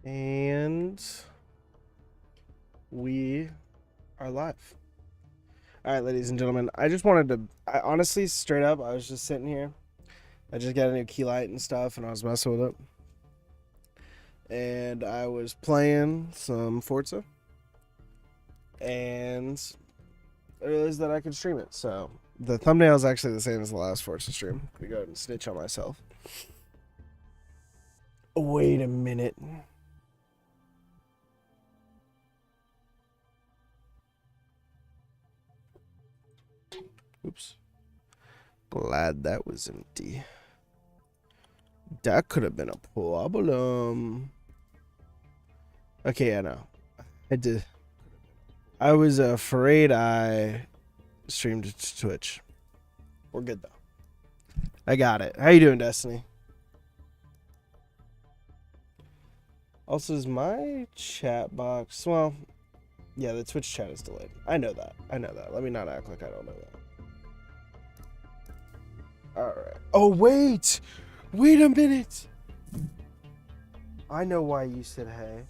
And we are live. All right, ladies and gentlemen. I just wanted to, I honestly, straight up, I was just sitting here. I just got a new key light and stuff, and I was messing with it. And I was playing some Forza. And I realized that I could stream it. So the thumbnail is actually the same as the last Forza stream. We go ahead and snitch on myself. Wait a minute. Oops. Glad that was empty. That could have been a problem. Okay, I know. I did. I was afraid I streamed to Twitch. We're good though. I got it. How you doing, Destiny? Also, is my chat box... Well, yeah, the Twitch chat is delayed. I know that. Let me not act like I don't know that. Alright. Oh, wait! Wait a minute! I know why you said hey.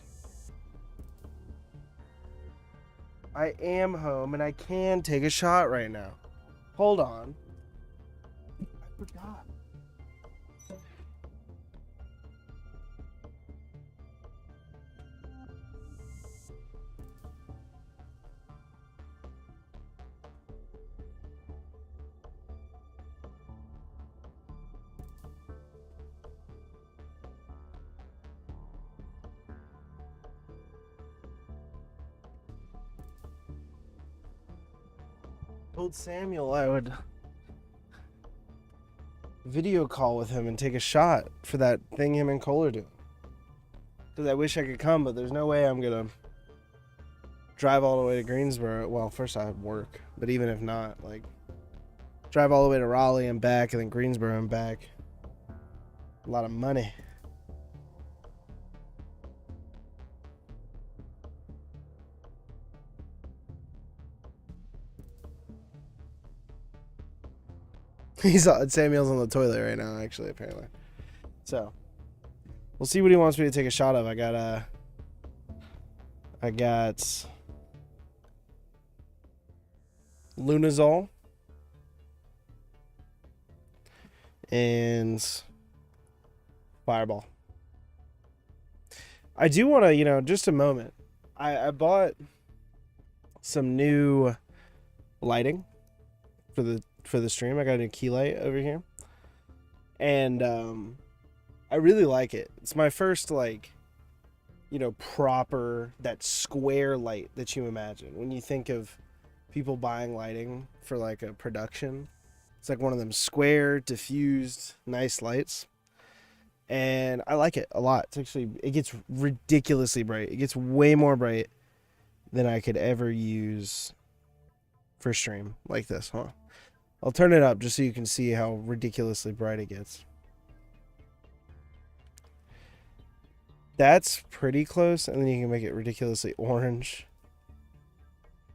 I am home and I can take a shot right now. Hold on. I forgot. Told Samuel I would video call with him and take a shot for that thing him and Cole are doing. Because I wish I could come, but there's no way I'm going to drive all the way to Greensboro. Well, first I have work, but even if not, like, drive all the way to Raleigh and back, and then Greensboro and back. A lot of money. Samuel's on the toilet right now, actually, apparently. So, we'll see what he wants me to take a shot of. I got Lunazol and Fireball. I do want to, just a moment. I bought some new lighting for the stream. I got a new key light over here. And I really like it. It's my first proper that square light that you imagine when you think of people buying lighting for like a production. It's like one of them square, diffused, nice lights. And I like it a lot. It gets ridiculously bright. It gets way more bright than I could ever use for stream like this, huh? I'll turn it up just so you can see how ridiculously bright it gets. That's pretty close, and then you can make it ridiculously orange.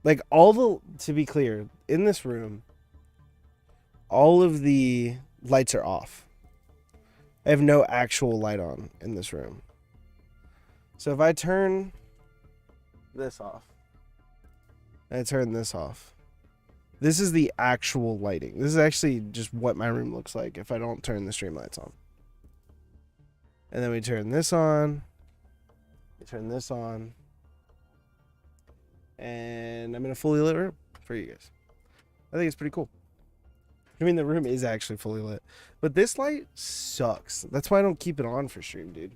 Like, to be clear, in this room, all of the lights are off. I have no actual light on in this room. So if I turn this off, and I turn this off, this is the actual lighting. This is actually just what my room looks like if I don't turn the stream lights on. And then we turn this on. We turn this on. And I'm in a fully lit room for you guys. I think it's pretty cool. I mean, the room is actually fully lit. But this light sucks. That's why I don't keep it on for stream, dude.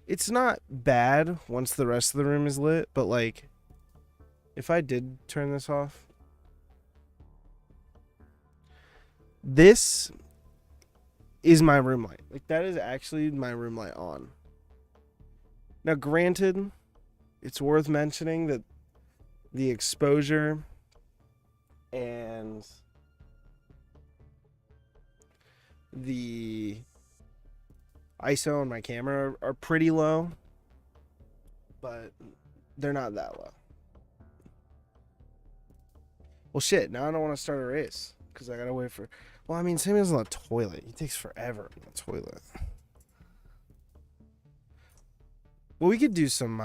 It's not bad once the rest of the room is lit, but like, if I did turn this off, this is my room light. Like, that is actually my room light on. Now, granted, it's worth mentioning that the exposure and the ISO on my camera are pretty low, but they're not that low. Well, shit, now I don't want to start a race because I gotta wait for... Well, I mean, Samuel's on the toilet. He takes forever on the toilet. Well, we could do some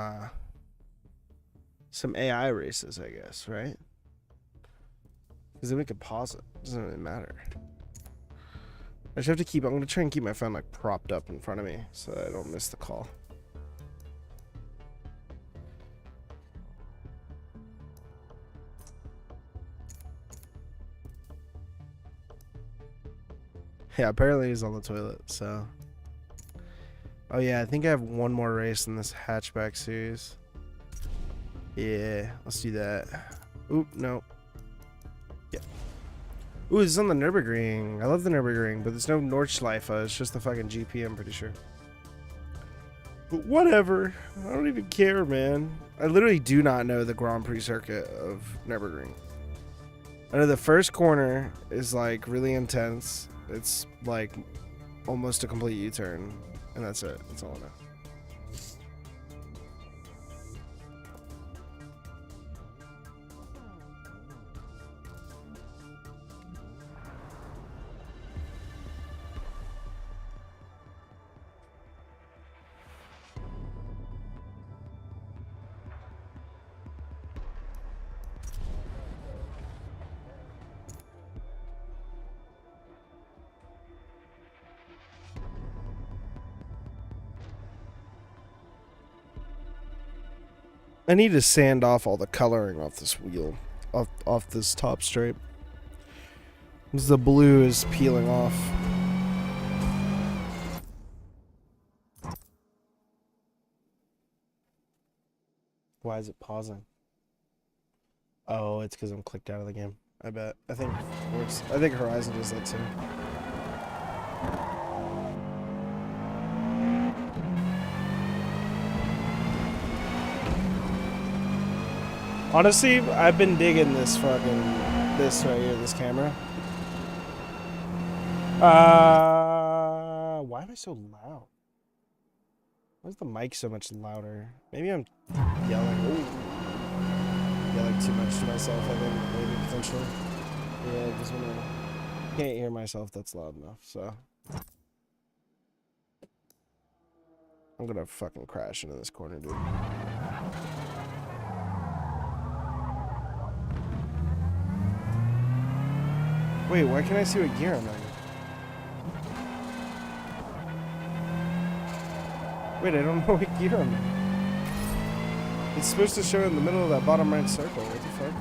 AI races, I guess, right? Because then we could pause it. Doesn't really matter. I just have to keep. I'm gonna try and keep my phone like propped up in front of me so that I don't miss the call. Yeah, apparently he's on the toilet, so. Oh yeah, I think I have one more race in this hatchback series. Yeah, let's do that. Oop, no. Yeah. Ooh, this is on the Nürburgring. I love the Nürburgring, but there's no Nordschleife. It's just the fucking GP, I'm pretty sure. But whatever. I don't even care, man. I literally do not know the Grand Prix circuit of Nürburgring. I know the first corner is like really intense. It's like almost a complete U-turn. And that's it. That's all I know. I need to sand off all the coloring off this wheel, off this top stripe. Because the blue is peeling off. Why is it pausing? Oh, it's because I'm clicked out of the game. I bet. I think Horizon does that too. Honestly, I've been digging this right here, this camera. Why am I so loud? Why is the mic so much louder? Maybe I'm yelling. Ooh. Yelling too much to myself, I think, maybe potentially. Yeah, because when I can't hear myself, that's loud enough, so. I'm gonna fucking crash into this corner, dude. Wait, why can't I see what gear I'm in? Wait, I don't know what gear I'm in. It's supposed to show in the middle of that bottom right circle. What the fuck?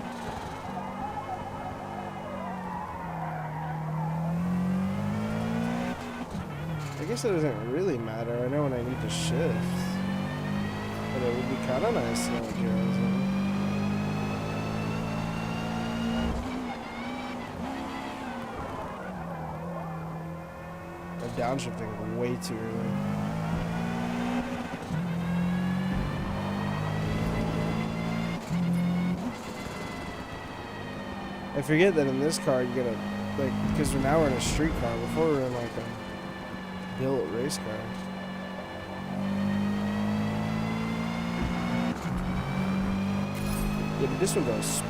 I guess it doesn't really matter. I know when I need to shift. But it would be kind of nice to know what gear I was in. Downshifting way too early. I forget that in this car you gotta, like, because now we're in a street car. Before we were in like a built race car. Yeah, but this one goes.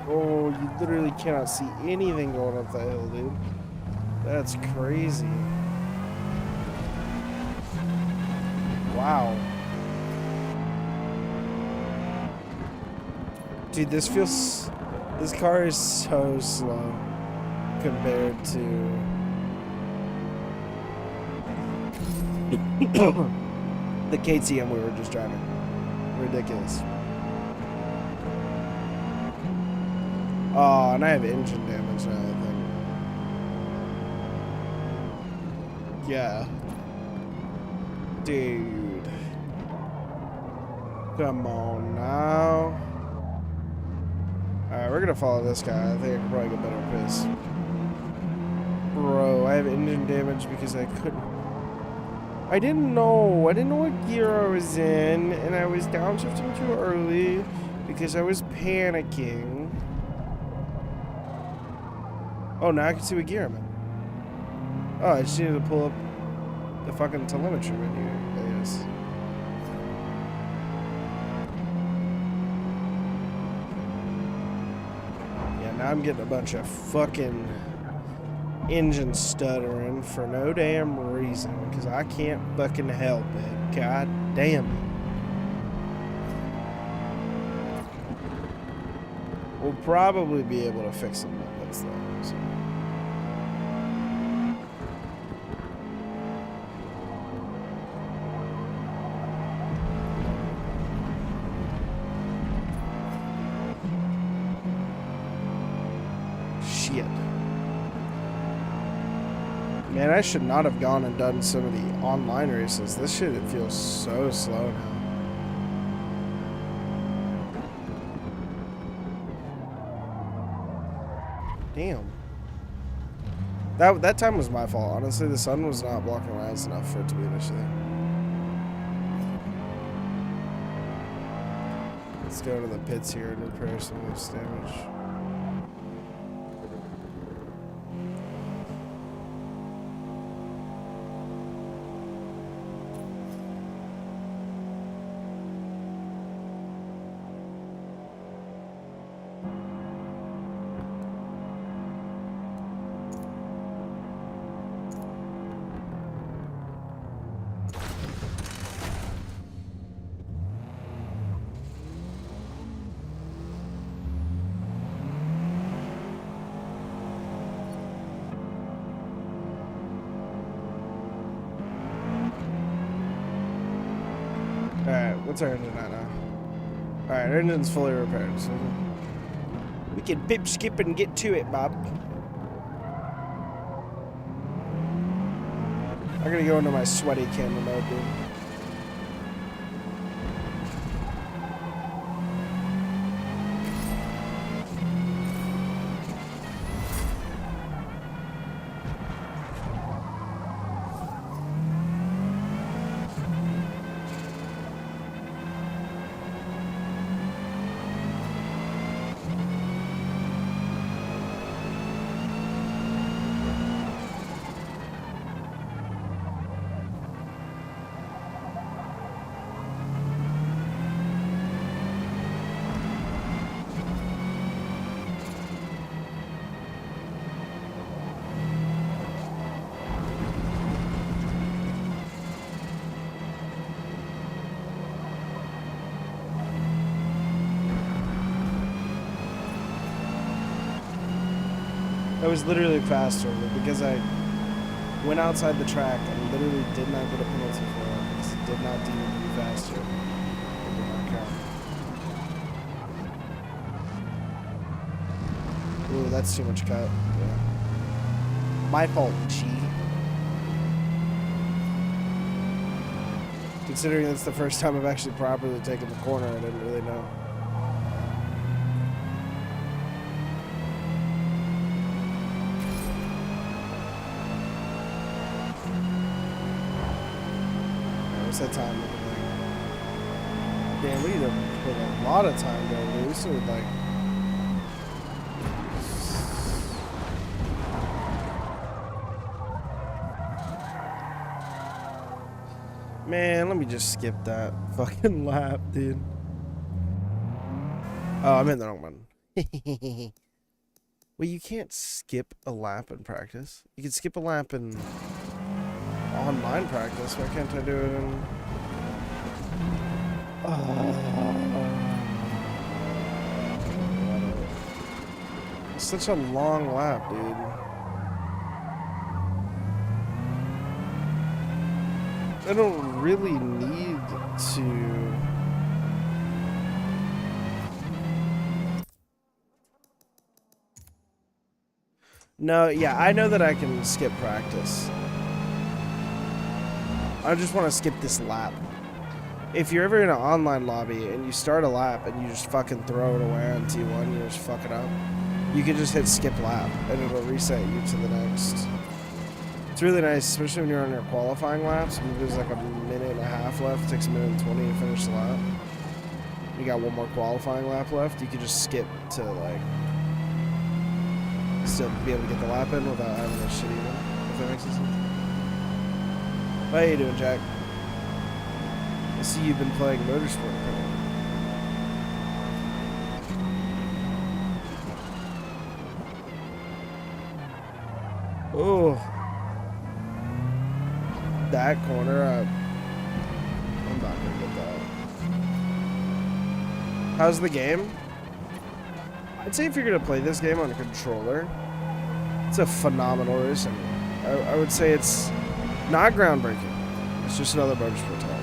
Oh, you literally cannot see anything going up that hill, dude. That's crazy. Wow. Dude, this car is so slow compared to the KTM we were just driving. Ridiculous. Oh, and I have engine damage now, I think. Yeah. Dude. Come on now. Alright, we're gonna follow this guy. I think I can probably get better pace. Bro, I have engine damage because I couldn't. I didn't know what gear I was in, and I was downshifting too early because I was panicking. Oh, now I can see what gear I'm in. Oh, I just needed to pull up the fucking telemetry menu, I guess. I'm getting a bunch of fucking engine stuttering for no damn reason because I can't fucking help it. God damn it. We'll probably be able to fix some limits though. So. Shit. Man, I should not have gone and done some of the online races. This shit, it feels so slow now. Damn. That time was my fault. Honestly, the sun was not blocking my eyes enough for it to be an issue. Let's go to the pits here and repair some of this damage. Alright, what's our engine at now? Alright, our engine's fully repaired, so we can pip skip and get to it, Bob. I'm gonna go into my sweaty camera mode, dude. That was literally faster, but because I went outside the track and literally did not get a penalty for it, because it did not deem it to be faster. It did not count. Ooh, that's too much cut. Yeah. My fault, G. Considering that's the first time I've actually properly taken the corner, I didn't really know. That time. Damn, we need to put a lot of time though. We still like. Man, let me just skip that fucking lap, dude. Oh, I'm in the wrong one. Well, you can't skip a lap in practice. You can skip a lap in online practice. Why can't I do it in... It's such a long lap, dude. I don't really need to... No, yeah, I know that I can skip practice. I just want to skip this lap. If you're ever in an online lobby and you start a lap and you just fucking throw it away on T1, you just fuck it up, you can just hit skip lap and it'll reset you to the next. It's really nice, especially when you're on your qualifying laps. Maybe there's like a minute and a half left. It takes a minute and 20 to finish the lap. You got one more qualifying lap left. You can just skip to like still be able to get the lap in without having a shit even, if that makes sense. How you doing, Jack? I see you've been playing motorsport. Oh, that corner, I'm not gonna get that. How's the game? I'd say if you're gonna play this game on a controller, it's a phenomenal racing game. I would say it's not groundbreaking. It's just another motorsport title.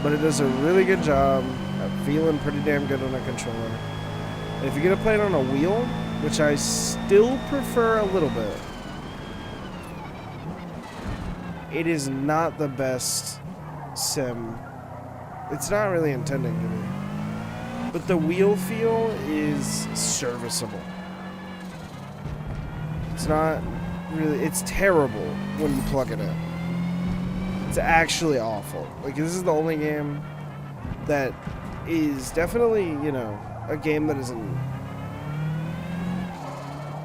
But it does a really good job at feeling pretty damn good on a controller. And if you're gonna play it on a wheel, which I still prefer a little bit, it is not the best sim. It's not really intending to be. But the wheel feel is serviceable. It's not really, it's terrible when you plug it in. It's actually awful. Like, this is the only game that is definitely, you know, a game that isn't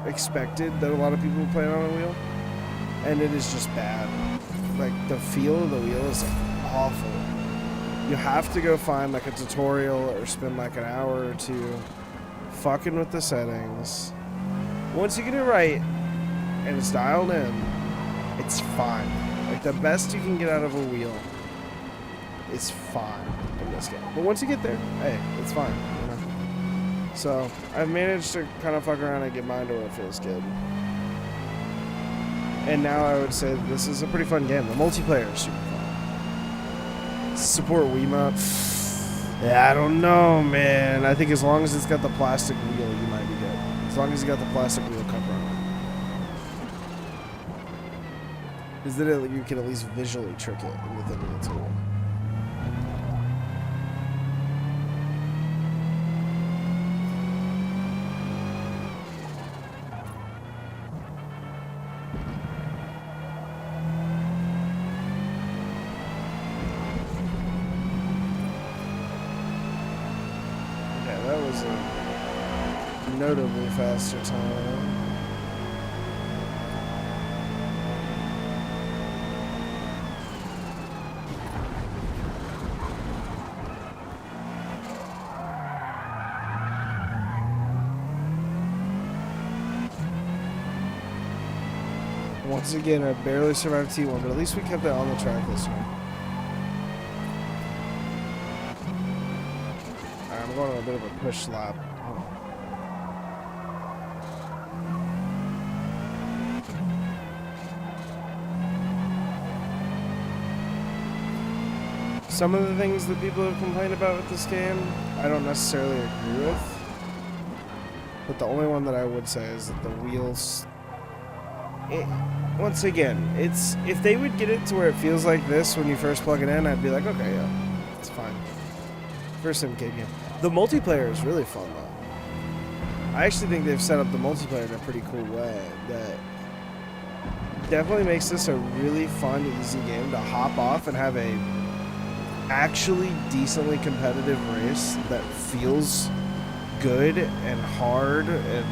expected that a lot of people play it on a wheel. And it is just bad. Like, the feel of the wheel is awful. You have to go find like a tutorial or spend like an hour or two fucking with the settings. Once you get it right and it's dialed in, it's fine. Like, the best you can get out of a wheel is fine in this game. But once you get there, hey, it's fine, you know? So I've managed to kind of fuck around and get mine to where it feels good. And now I would say this is a pretty fun game. The multiplayer is super fun. Support Wiimote? Yeah, I don't know, man. I think as long as it's got the plastic wheel, you might be good. As long as you got the plastic wheel cover on it. Because then you can at least visually trick it within the tool. Notably faster time. Once again, I barely survived T1, but at least we kept that on the track this time. Alright, I'm going on a bit of a push lap. Some of the things that people have complained about with this game, I don't necessarily agree with. But the only one that I would say is that the wheels... once again, it's if they would get it to where it feels like this when you first plug it in, I'd be like, okay, yeah, it's fine. First sim game. The multiplayer is really fun, though. I actually think they've set up the multiplayer in a pretty cool way that definitely makes this a really fun, easy game to hop off and have a actually decently competitive race that feels good and hard and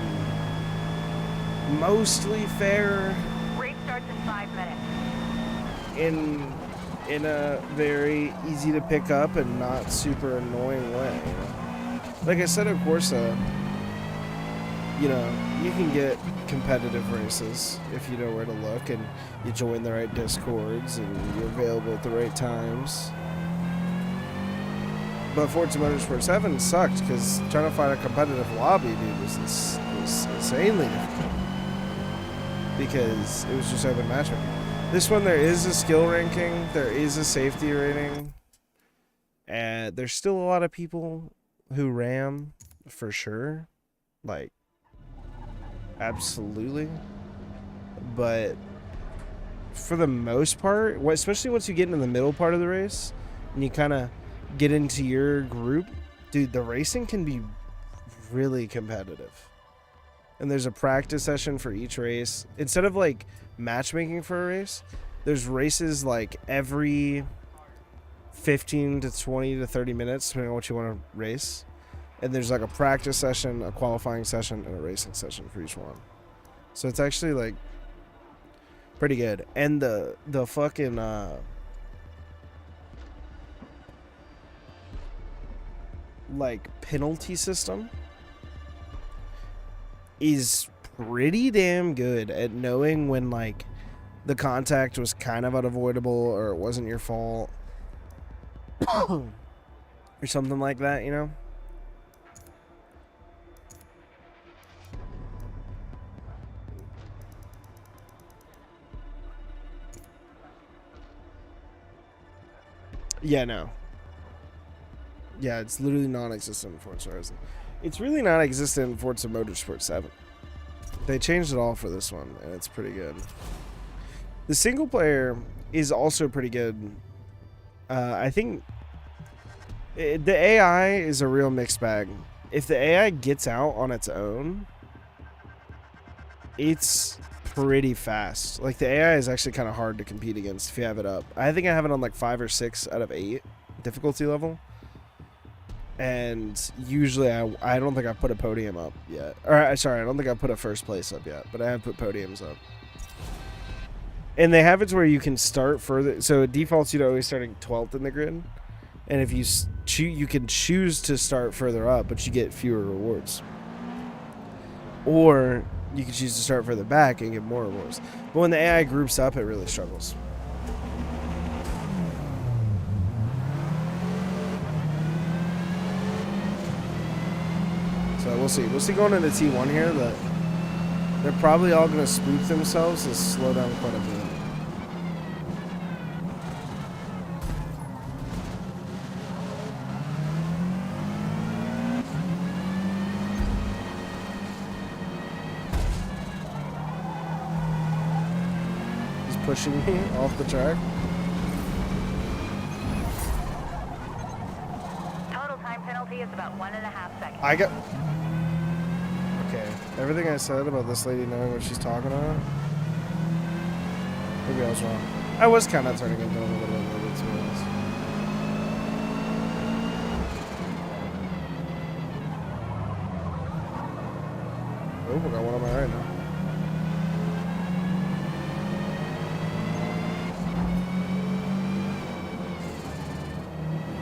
mostly fair. Race starts in 5 minutes. In a very easy to pick up and not super annoying way. Like I said at Forza, you know, you can get competitive races if you know where to look and you join the right discords and you're available at the right times. But Forza Motorsport 7 sucked because trying to find a competitive lobby, dude, was insanely difficult. Because it was just open matchmaking. This one, there is a skill ranking, there is a safety rating, and there's still a lot of people who ram, for sure. Like, absolutely. But for the most part, especially once you get into the middle part of the race, and you kind of get into your group, dude, the racing can be really competitive. And there's a practice session for each race. Instead of like matchmaking for a race, there's races like every 15 to 20 to 30 minutes, depending on what you want to race. And there's like a practice session, a qualifying session, and a racing session for each one. So it's actually like pretty good. And the fucking like penalty system is pretty damn good at knowing when like the contact was kind of unavoidable or it wasn't your fault or something like that, you know? Yeah, no. Yeah, it's literally non-existent in Forza Horizon. It's really non-existent in Forza Motorsport 7. They changed it all for this one, and it's pretty good. The single player is also pretty good. I think the AI is a real mixed bag. If the AI gets out on its own, it's pretty fast. Like, the AI is actually kind of hard to compete against if you have it up. I think I have it on like 5 or 6 out of 8 difficulty level. And usually I don't think I've put a podium up yet. Or, sorry, I don't think I've put a first place up yet. But I have put podiums up. And they have it to where you can start further. So it defaults you to always starting 12th in the grid. And if you you can choose to start further up, but you get fewer rewards. Or you can choose to start further back and get more rewards. But when the AI groups up, it really struggles. So we'll see. We'll see going into T1 here that they're probably all going to spook themselves and slow down quite a bit. He's pushing me off the track. Total time penalty is about 1.5 seconds. I got... Okay. Everything I said about this lady knowing what she's talking about, maybe I was wrong. I was kind of turning into a little bit of it, to be honest. Oh, we got one on my right now.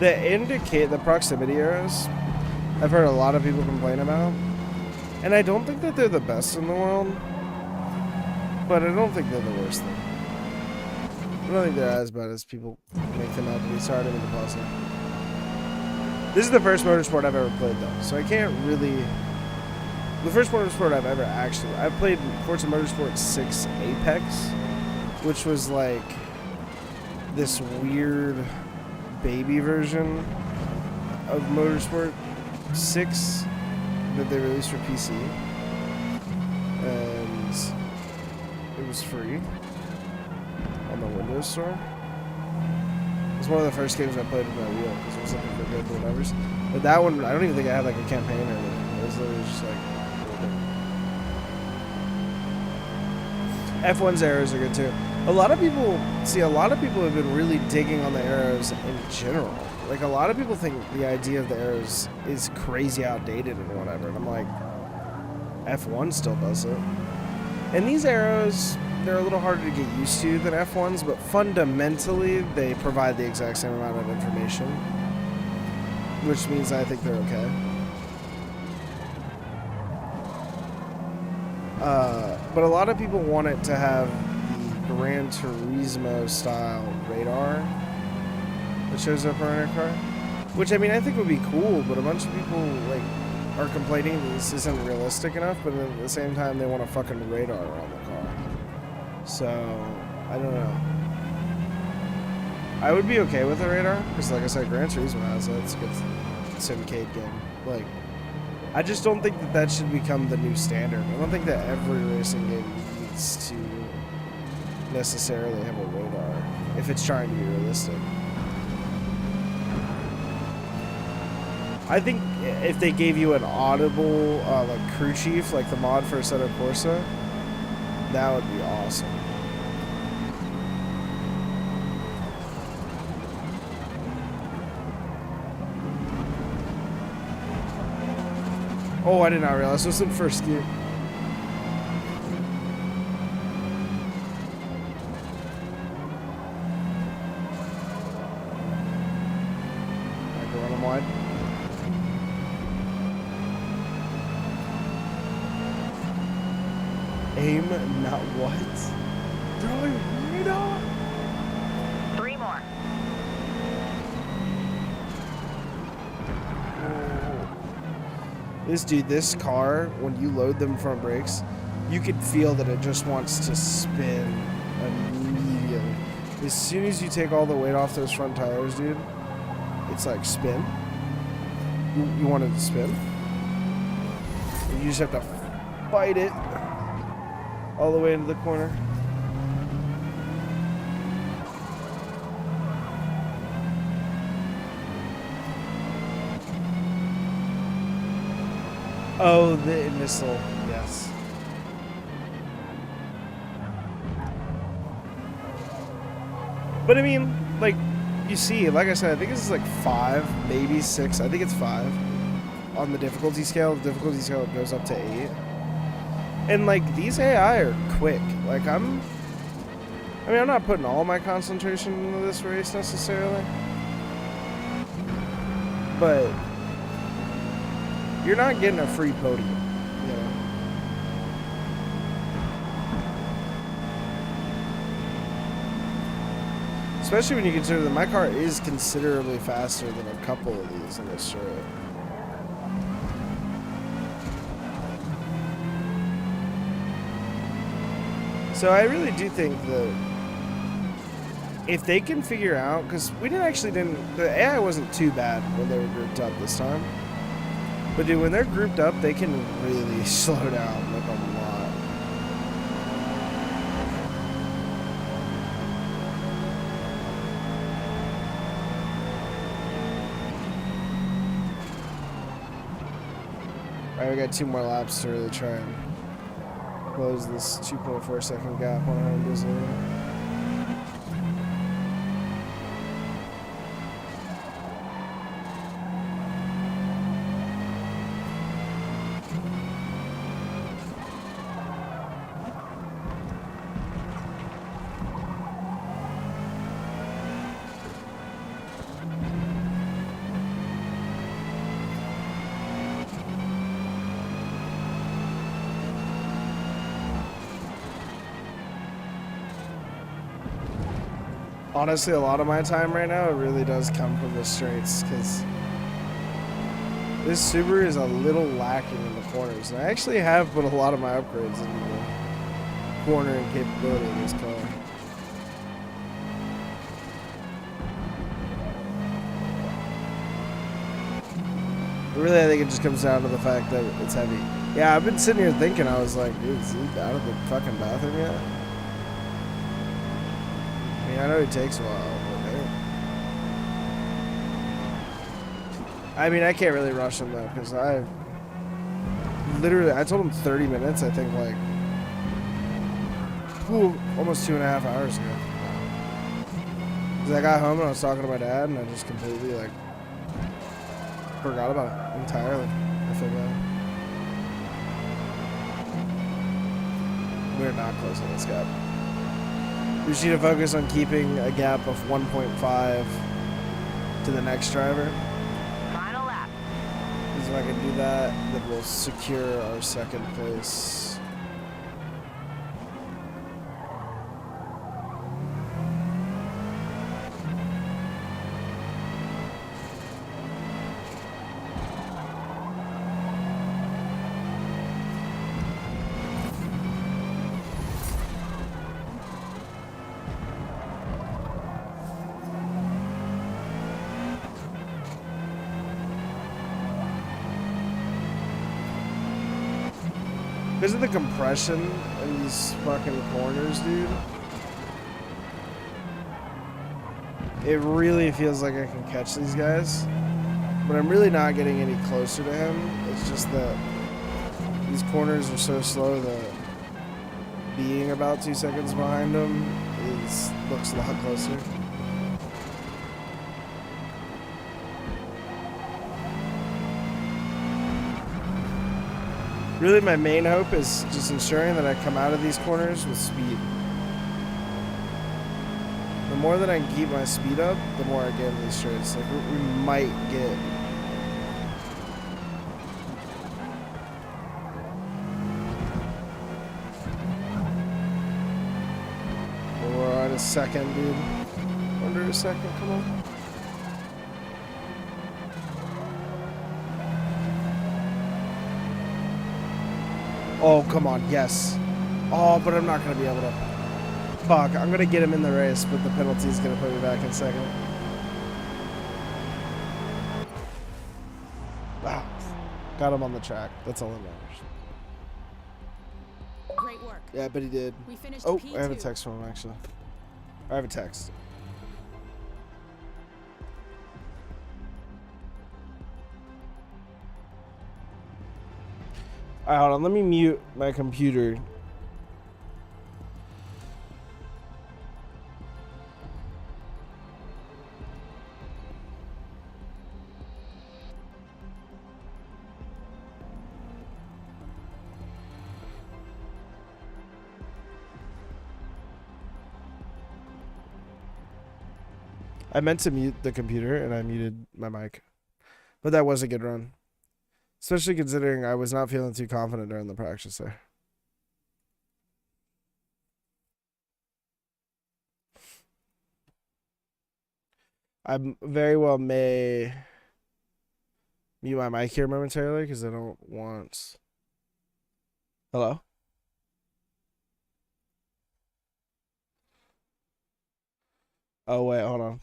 The proximity arrows, I've heard a lot of people complain about. And I don't think that they're the best in the world, but I don't think they're the worst thing. I don't think they're as bad as people make them out to be. Sorry to be the boss here. This is the first motorsport I've ever played, though, so I can't really... The first motorsport I've ever actually... I've played Forza Motorsport 6 Apex, which was like this weird baby version of Motorsport 6 that they released for PC, and it was free on the Windows Store. It was one of the first games I played with my wheel because it was looking for good whatevers. But that one, I don't even think I had like a campaign or anything. It was literally just like F1's arrows are good too. A lot of people have been really digging on the arrows in general. Like, a lot of people think the idea of the arrows is crazy outdated and whatever. And I'm like, F1 still does it. And these arrows, they're a little harder to get used to than F1's, but fundamentally, they provide the exact same amount of information. Which means I think they're okay. But a lot of people want it to have the Gran Turismo style radar that shows up on your car, which I mean I think would be cool, but a bunch of people like are complaining that this isn't realistic enough, but at the same time they want a fucking radar on the car. So I don't know. I would be okay with a radar because, like I said, Gran Turismo has it. It's a good syndicate game. Like, I just don't think that should become the new standard. I don't think that every racing game needs to necessarily have a radar if it's trying to be realistic. I think if they gave you an audible like crew chief, like the mod for Assetto Corsa, that would be awesome. Oh, I did not realize this was in first gear. I can run them wide. not what? Throwing radar? 3 more. This car, when you load them front brakes, you could feel that it just wants to spin immediately. As soon as you take all the weight off those front tires, dude, it's like spin. You want it to spin. You just have to fight it all the way into the corner. Oh, the missile, yes. But I mean, like, you see, like I said, I think this is like 5, maybe 6. I think it's 5 on the difficulty scale. The difficulty scale goes up to 8. And like, these AI are quick. Like, I'm not putting all my concentration into this race necessarily. But you're not getting a free podium, you know. Especially when you consider that my car is considerably faster than a couple of these in this straight. So I really do think that if they can figure out, because we the AI wasn't too bad when they were grouped up this time. But dude, when they're grouped up, they can really slow down like a lot. Alright, we got 2 more laps to really try and close this 2.4 second gap on our own Disney. Honestly, a lot of my time right now, it really does come from the straights, because this Subaru is a little lacking in the corners. And I actually have put a lot of my upgrades into the cornering capability of this car. But really, I think it just comes down to the fact that it's heavy. Yeah, I've been sitting here thinking, I was like, dude, is he out of the fucking bathroom yet? I know it takes a while, but I mean, I can't really rush him though, because I told him 30 minutes, I think, like, almost 2.5 hours ago. Because I got home and I was talking to my dad, and I just completely, like, forgot about it entirely. I feel bad. We're not closing this gap. We just need to focus on keeping a gap of 1.5 to the next driver. Final lap. Because if I can do that, then we'll secure our second place. Because of the compression in these fucking corners, dude, it really feels like I can catch these guys. But I'm really not getting any closer to him. It's just that these corners are so slow that being about 2 seconds behind him looks a lot closer. Really, my main hope is just ensuring that I come out of these corners with speed. The more that I can keep my speed up, the more I get in these straights. Like, we might get... second, dude. Under a second, come on. Oh, come on, yes. Oh, but I'm not going to be able to. Fuck, I'm going to get him in the race, but the penalty is going to put me back in second. Wow. Got him on the track. That's all that matters. Great work. Yeah, I bet he did. We finished Oh, P2. I have a text from him, actually. I have a text. Alright, hold on. Let me mute my computer. I meant to mute the computer, and I muted my mic. But that was a good run. Especially considering I was not feeling too confident during the practice there. I very well may mute my mic here momentarily because I don't want... Hello? Oh, wait, hold on.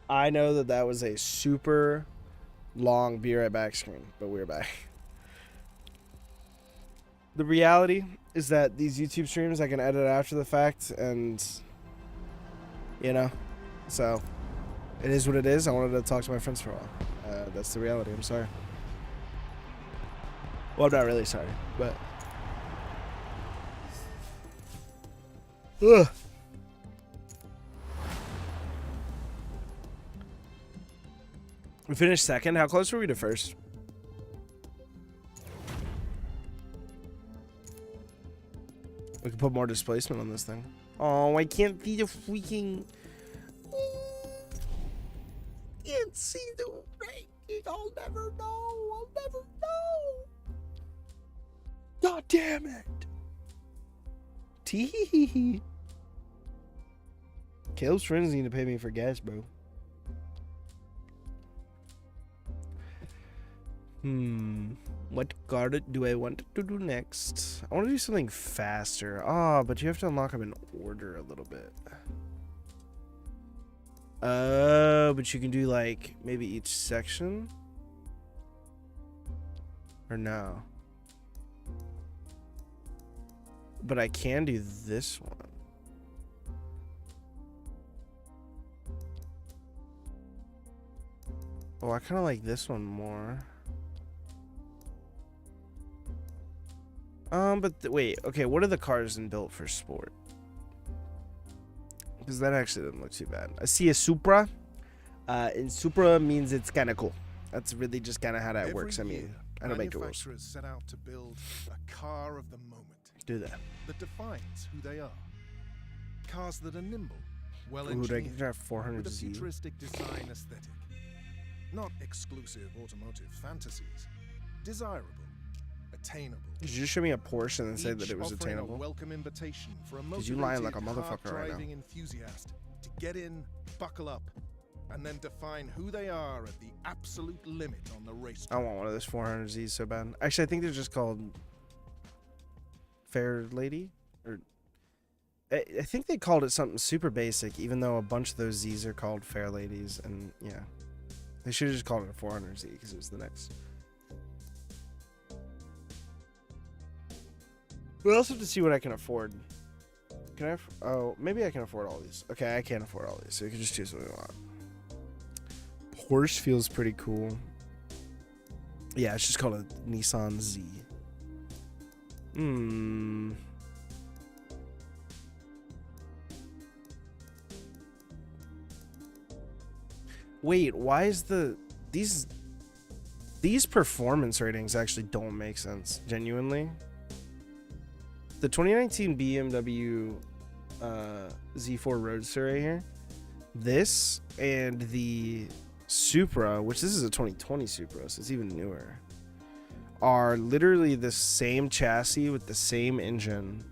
I know that that was a super long be right back screen, but we're back. The reality is that these YouTube streams I can edit after the fact, and you know, so it is what it is. I wanted to talk to my friends for a while. That's the reality. I'm sorry. Well, I'm not really sorry, but ugh. We finished second. How close were we to first? We can put more displacement on this thing. Oh, I can't see the freaking. Can't see the ranking. I'll never know. I'll never know. God damn it. Tee. Caleb's friends need to pay me for gas, bro. What card do I want to do next? I want to do something faster. Ah, but you have to unlock them in order a little bit. But you can do like maybe each section? Or no? But I can do this one. Oh, I kind of like this one more. But wait, okay, what are the cars in Built for Sport? Because that actually doesn't look too bad. I see a Supra. And Supra means it's kind of cool. That's really just kind of how that works. I mean, I don't make the rules. Manufacturers set out to build a car of the moment. Do that. That defines who they are. Cars that are nimble, well Ooh, I can engineered, drive 400Z. with a futuristic design aesthetic. Not exclusive automotive fantasies. Desirable, attainable. Did you just show me a Porsche and then say that Each it was offering attainable? A welcome invitation for a motivated, you lying like a motherfucker right now. driving enthusiast to get in, buckle up, and then define who they are at the absolute limit on the race. I want one of those 400Zs so bad. Actually, I think they're just called Fair Lady, or I think they called it something super basic, even though a bunch of those Zs are called Fair Ladies, and yeah, they should have just called it a 400Z because it was the next. We also have to see what I can afford. Can I? Oh, maybe I can afford all these. Okay, I can't afford all these, so you can just choose what we want. Porsche feels pretty cool. Yeah, it's just called a Nissan Z. Wait, why is these performance ratings actually don't make sense, genuinely? The 2019 BMW Z4 Roadster right here, this and the Supra, which this is a 2020 Supra, so it's even newer, are literally the same chassis with the same engine,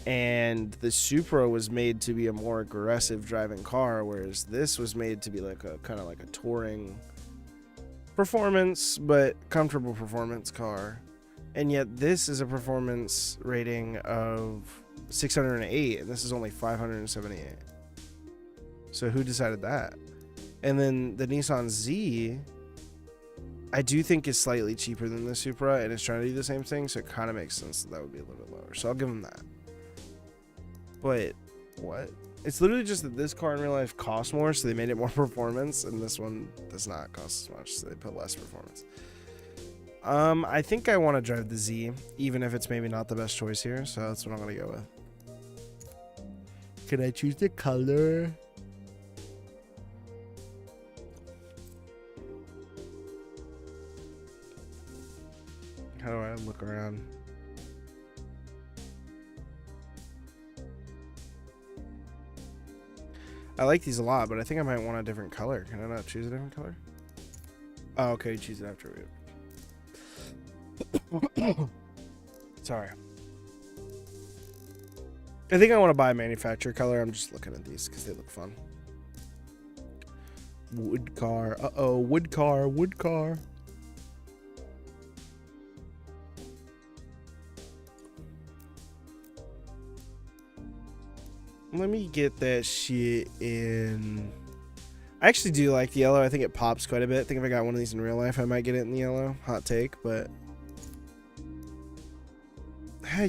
and the Supra was made to be a more aggressive driving car, whereas this was made to be like a kind of like a touring performance but comfortable performance car. And yet this is a performance rating of 608 and this is only 578. So who decided that? And then the Nissan Z, I do think is slightly cheaper than the Supra and it's trying to do the same thing, so it kind of makes sense that would be a little bit lower. So I'll give them that. But what? It's literally just that this car in real life costs more, so they made it more performance, and this one does not cost as much, so they put less performance. I think I want to drive the Z, even if it's maybe not the best choice here, so that's what I'm gonna go with. Can I choose the color? How do I look around? I like these a lot, but I think I might want a different color. Can I not choose a different color? Oh, okay, choose it after we... Sorry. I think I want to buy a manufacturer color. I'm just looking at these because they look fun. Wood car. Uh-oh, wood car, wood car. Let me get that shit in I actually do like the yellow. I think it pops quite a bit. I think if I got one of these in real life, I might get it in the yellow. Hot take, but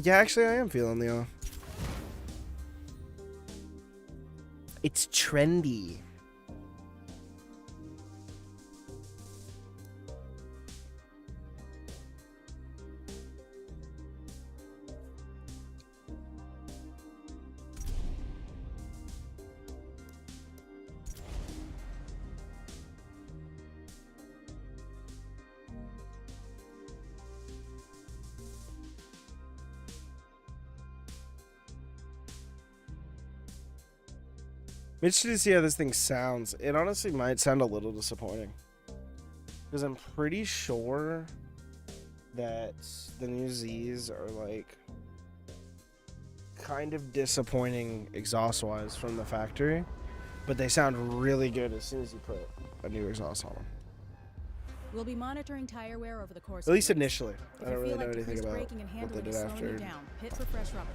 yeah, actually, I am feeling the yellow. It's trendy. I'm interested to see how this thing sounds. It honestly might sound a little disappointing. Because I'm pretty sure that the new Zs are like kind of disappointing exhaust-wise from the factory. But they sound really good as soon as you put a new exhaust on them. We'll be monitoring tire wear over the course. At least of the race. initially. If I don't you really feel know like anything decreased about braking and what they handling did is slowing after. you down, hit for fresh rubber.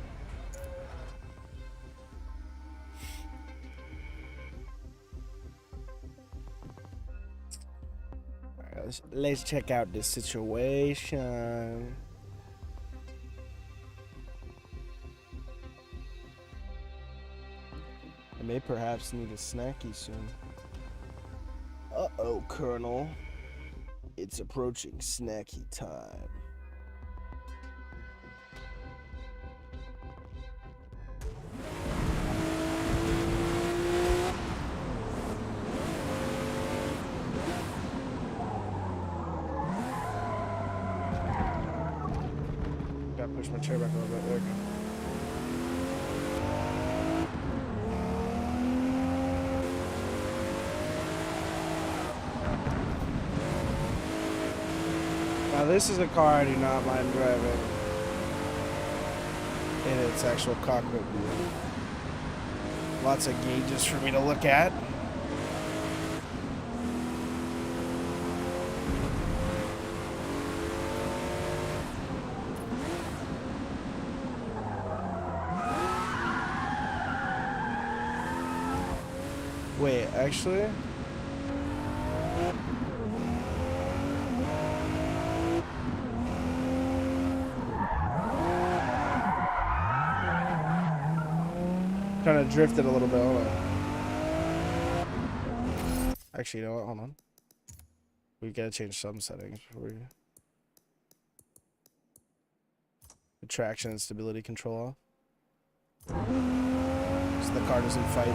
Alright, let's check out this situation. I may perhaps need a snacky soon. Uh-oh, Colonel. It's approaching snacky time. Gotta push my chair back a little bit. There we go. Now this is a car I do not mind driving in its actual cockpit view. Lots of gauges for me to look at. Wait, actually? Trying to drift it a little bit. Hold on. Actually, you know what? Hold on. We gotta change some settings before we. The traction and stability control off. So the car doesn't fight me.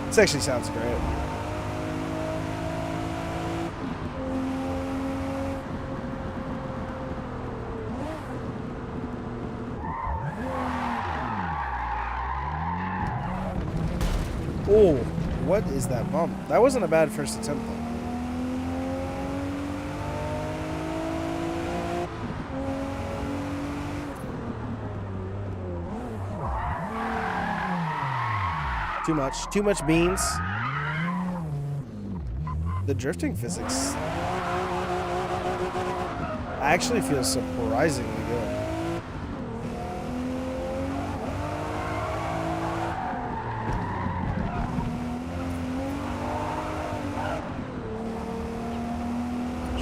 This actually sounds great. Oh, what is that bump? That wasn't a bad first attempt though. Too much beans. The drifting physics actually feels surprisingly good.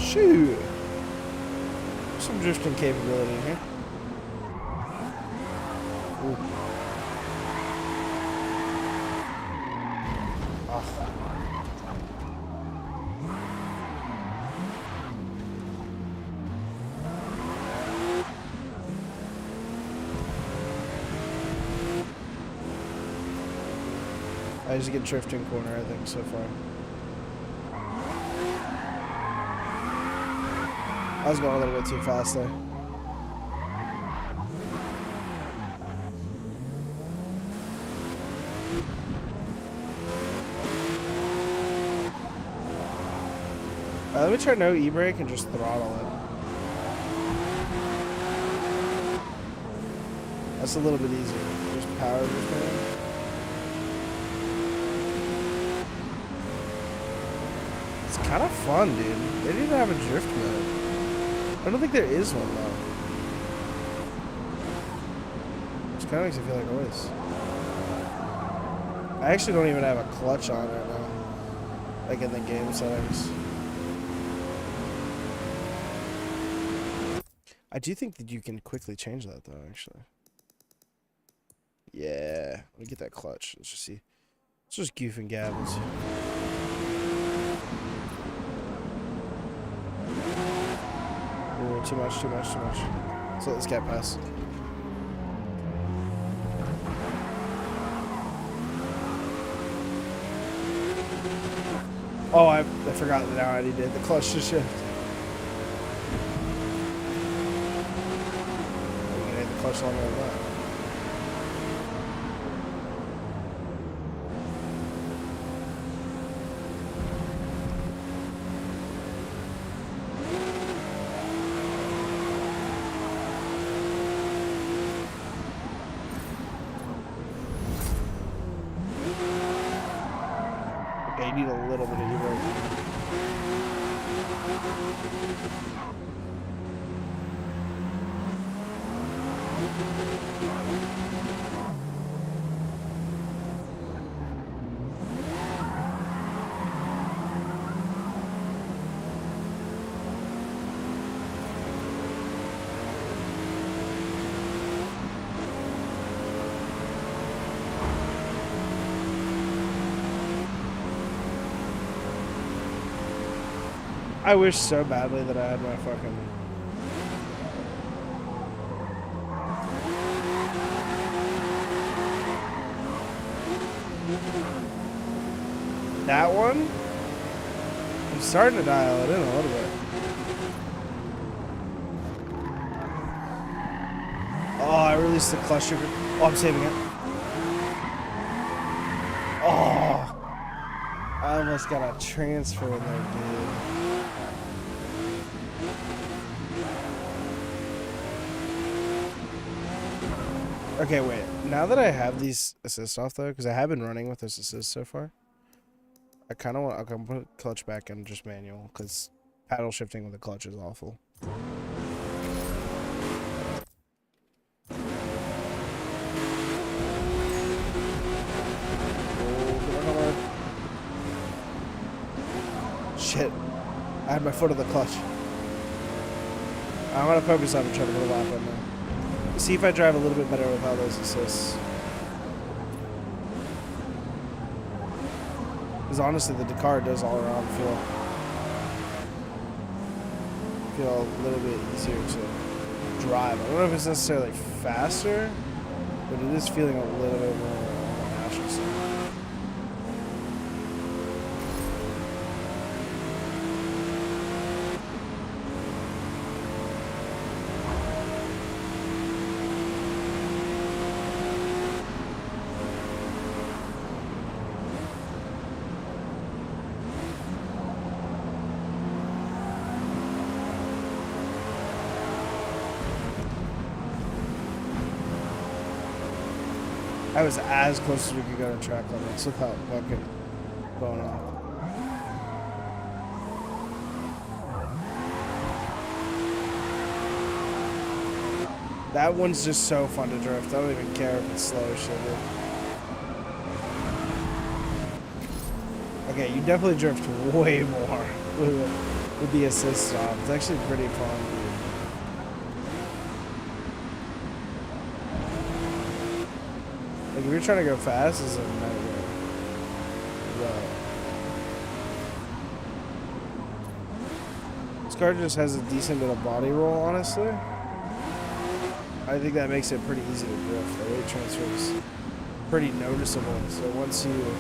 Shoot. Some drifting capability in here. Ooh. I just get drifting corner, I think, so far. I was going a little bit too fast there. Let me try no e-brake and just throttle it. That's a little bit easier. Just power drifting. It's kind of fun, dude. They need to have a drift mode. I don't think there is one though. Which kind of makes it feel like a race. I actually don't even have a clutch on right now. Like in the game settings. I do think that you can quickly change that though, actually. Yeah. Let me get that clutch. Let's just see. Let's just goof and gab. Let's see. Ooh, too much. So let this cat pass. Oh, I forgot that now I already did the clutch to shift. You can hit the clutch longer than that. Okay, you need a little bit of e-brake. I wish so badly that I had my fucking... That one? I'm starting to dial it in a little bit. Oh, I released the clutch trigger. Oh, I'm saving it. Oh! I almost got a transfer in there, dude. Okay, wait. Now that I have these assists off, though, because I have been running with this assist so far, I kind of want to put clutch back in just manual, because paddle shifting with the clutch is awful. Shit. I had my foot on the clutch. I'm going to focus on trying to put a lap on now. See if I drive a little bit better without those assists. Because honestly, the Dakar does all around feel a little bit easier to drive. I don't know if it's necessarily faster, but it is feeling a little bit more natural. I was as close as we could go to track limits. Look how fucking going on. That one's just so fun to drift. I don't even care if it's slow or shit. Okay, you definitely drift way more with the assist stop. It's actually pretty fun. Like, if you're trying to go fast, it's a nightmare. This car just has a decent bit of body roll, honestly. I think that makes it pretty easy to drift. The weight transfer is pretty noticeable. So once you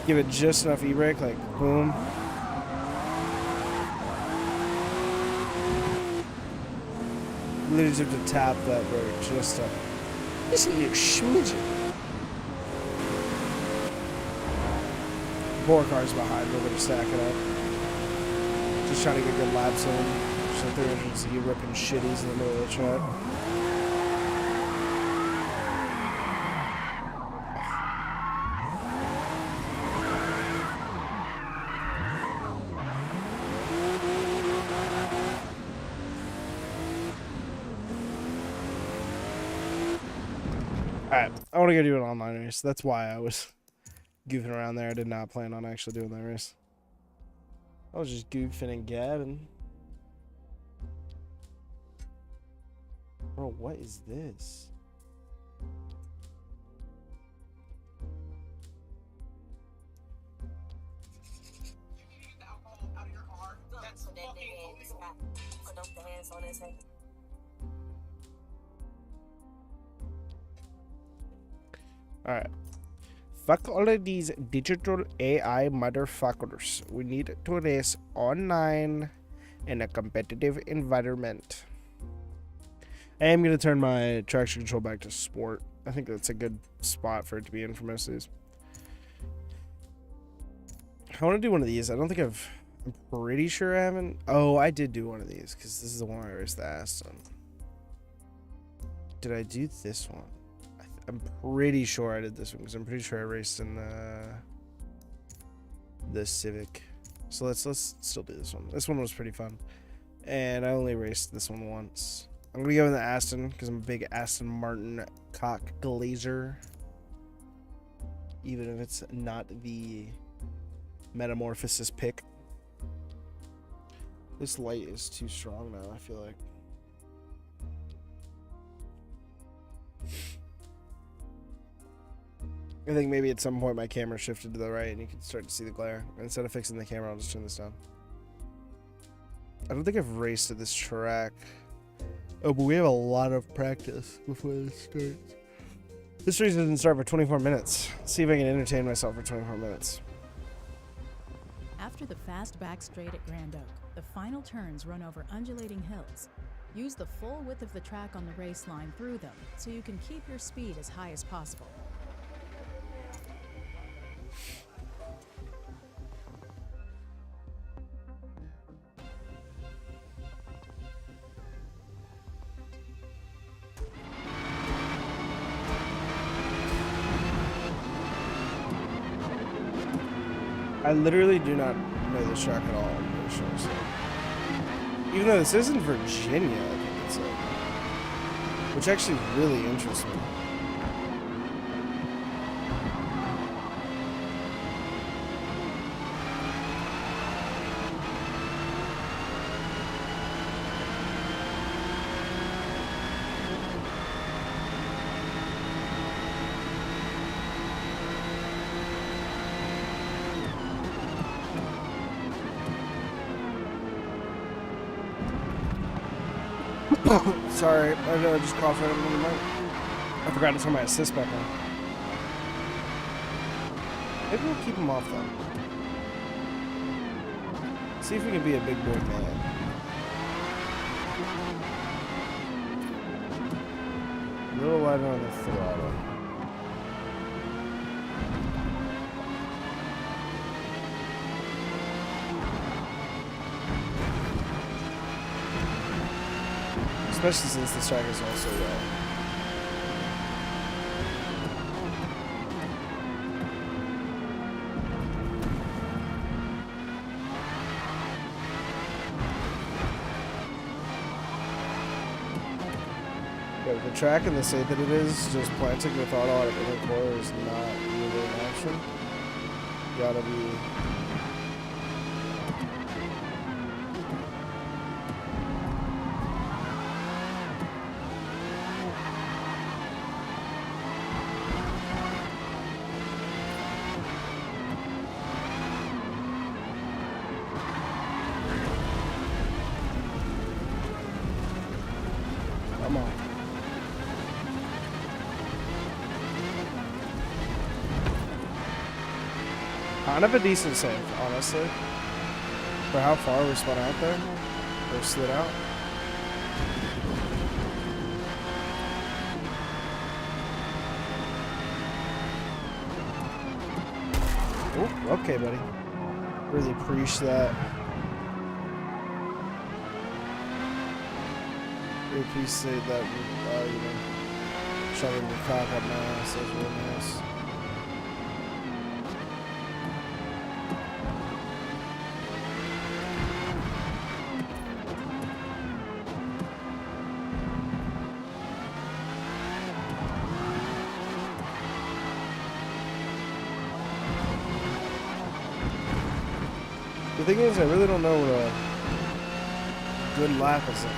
give it just enough e-brake, like boom. Literally just have to tap that brake just a little smidgen. Four cars behind, we're gonna stack it up. Just trying to get good laps in. So 300Z ripping shitties in the middle of the track. Alright, I want to go do an online race. That's why I was goofing around there. I did not plan on actually doing that race. I was just goofing and gabbing. Bro, what is this? Alright. Fuck all of these digital AI motherfuckers. We need to race online in a competitive environment. I am going to turn my traction control back to sport. I think that's a good spot for it to be in for most of these. I want to do one of these. I don't think I'm pretty sure I haven't. Oh, I did do one of these because this is the one I raced the Aston. Did I do this one? I'm pretty sure I did this one because I'm pretty sure I raced in the Civic. So let's still do this one. This one was pretty fun. And I only raced this one once. I'm going to go in the Aston because I'm a big Aston Martin cock glazer. Even if it's not the Metamorphosis pick. This light is too strong now, I feel like. I think maybe at some point my camera shifted to the right and you can start to see the glare. Instead of fixing the camera, I'll just turn this down. I don't think I've raced at this track. Oh, but we have a lot of practice before this starts. This race doesn't start for 24 minutes. Let's see if I can entertain myself for 24 minutes. After the fast back straight at Grand Oak, the final turns run over undulating hills. Use the full width of the track on the race line through them so you can keep your speed as high as possible. I literally do not know this track at all. I'm pretty sure, so. Even though this isn't Virginia, I think it's which actually really interests me. Sorry, I just coughed right over the mic. I forgot to turn my assist back on. Maybe we'll keep him off then. See if we can be a big boy man. A little lighter on the throttle. Especially since this track is also well. Yeah, the track and the state that it is, just planting the throttle out of inner core is not really an option. You gotta be. Come on. Kind of a decent save, honestly. For how far we spun out there. Or slid out. Oh, okay, buddy. Really appreciate that. We appreciate that, you know, shoving your cock up my ass. That's really nice. The thing is, I really don't know what a good lap is like.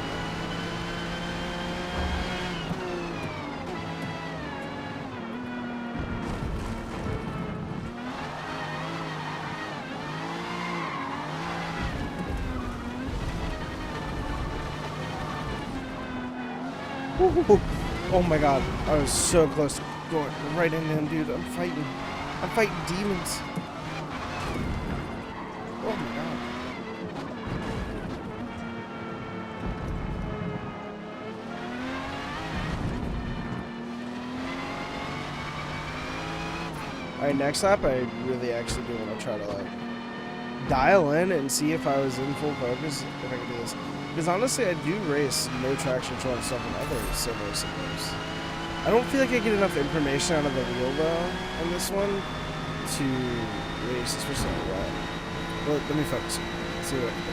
Oh my god, I was so close to going right into him, dude. I'm fighting demons. Oh my god. Alright, next lap, I really actually do want to try to, like, dial in and see if I was in full focus, if I could do this. Because honestly, I do race no traction control stuff in other similar simulators. I don't feel like I get enough information out of the wheel, though, in this one to race, especially on the wet. Well, let me focus. See what I can do.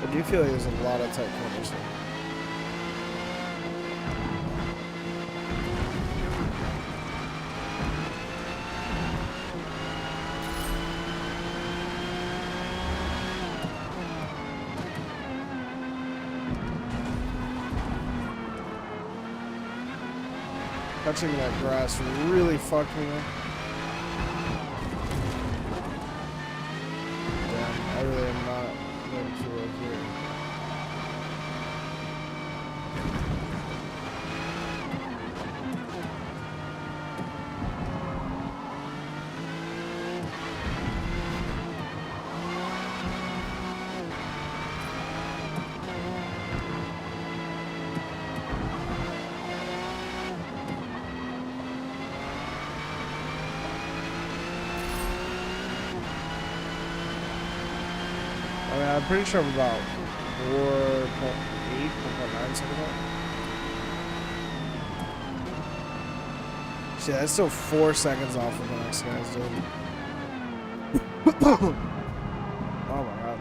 I do feel like there's a lot of tight corners here. Touching that grass really fucked me up. Damn, I really am not going to work here. I mean, I'm pretty sure I'm about 4.8, 4.9, something like that. See, that's still 4 seconds off of the next guy's doing. Oh my god.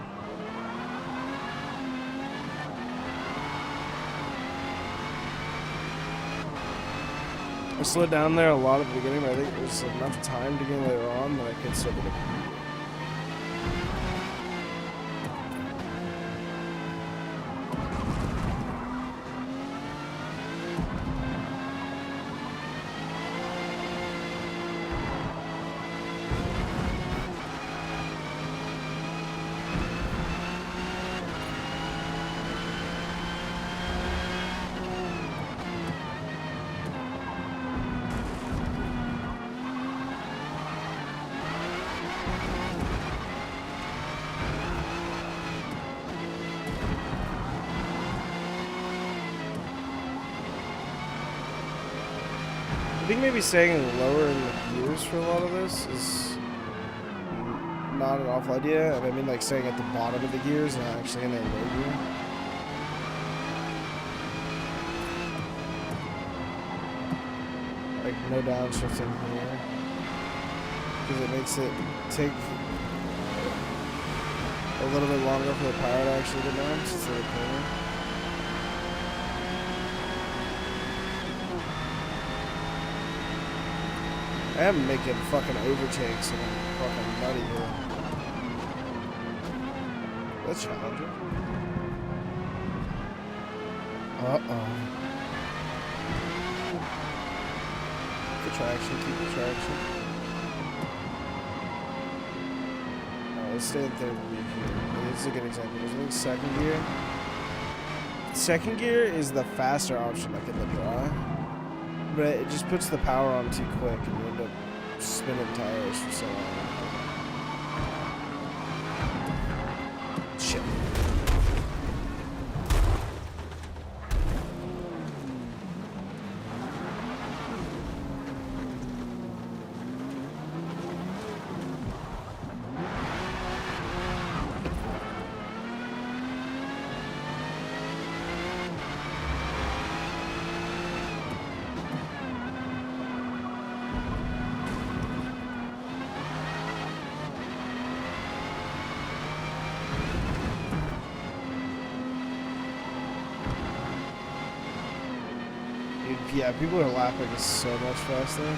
I slowed down there a lot at the beginning, but I think there's enough time to get later on that I could still get a I think maybe staying lower in the gears for a lot of this is not an awful idea. And I mean, like, staying at the bottom of the gears and not actually in a low gear. Like, no downshifting here. Because it makes it take a little bit longer for the power to actually get down to the corner. I am making fucking overtakes and I'm fucking nutty here. That's challenging. Uh-oh. Keep the traction, keep the traction. Alright, let's stay in third gear here. This is a good example. There's only second gear. Second gear is the faster option, like in the dry. But it just puts the power on too quick and you end up spinning tires for so long. Shit. yeah, people are lapping so much faster.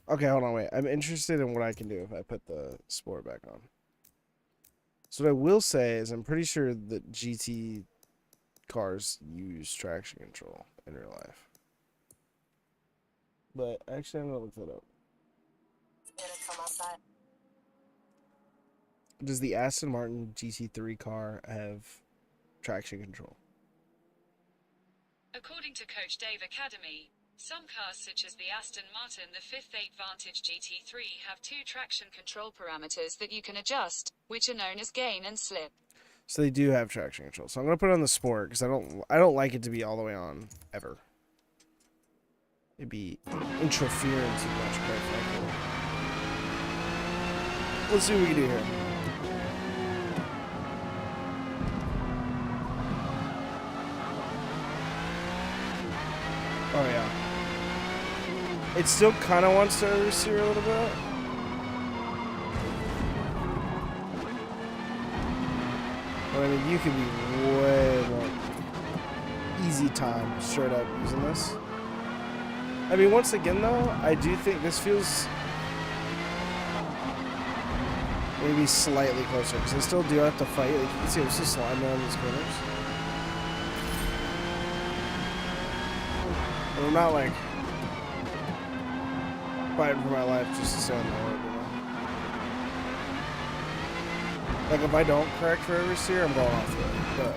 Okay, hold on, wait. I'm interested in what I can do if I put the sport back on. So what I will say is I'm pretty sure that GT cars use traction control in real life. But actually, I'm going to look that up. Does the Aston Martin GT3 car have traction control? According to Coach Dave Academy, some cars such as the Aston Martin, the 5th 8 Vantage GT3 have 2 traction control parameters that you can adjust, which are known as gain and slip. So they do have traction control. So I'm gonna put it on the sport because I don't like it to be all the way on ever. It'd be interfering too much, quite frankly. Let's see what we can do here. Oh yeah. It still kind of wants to oversteer a little bit. But I mean, you could be way more easy time straight up using this. I mean, once again though, I do think this feels maybe slightly closer because I still do have to fight. Like you can see, I'm still sliding around these corners. And I'm not like fighting for my life just to stay on the road, you know? Like if I don't correct for oversteer, I'm going off the road. But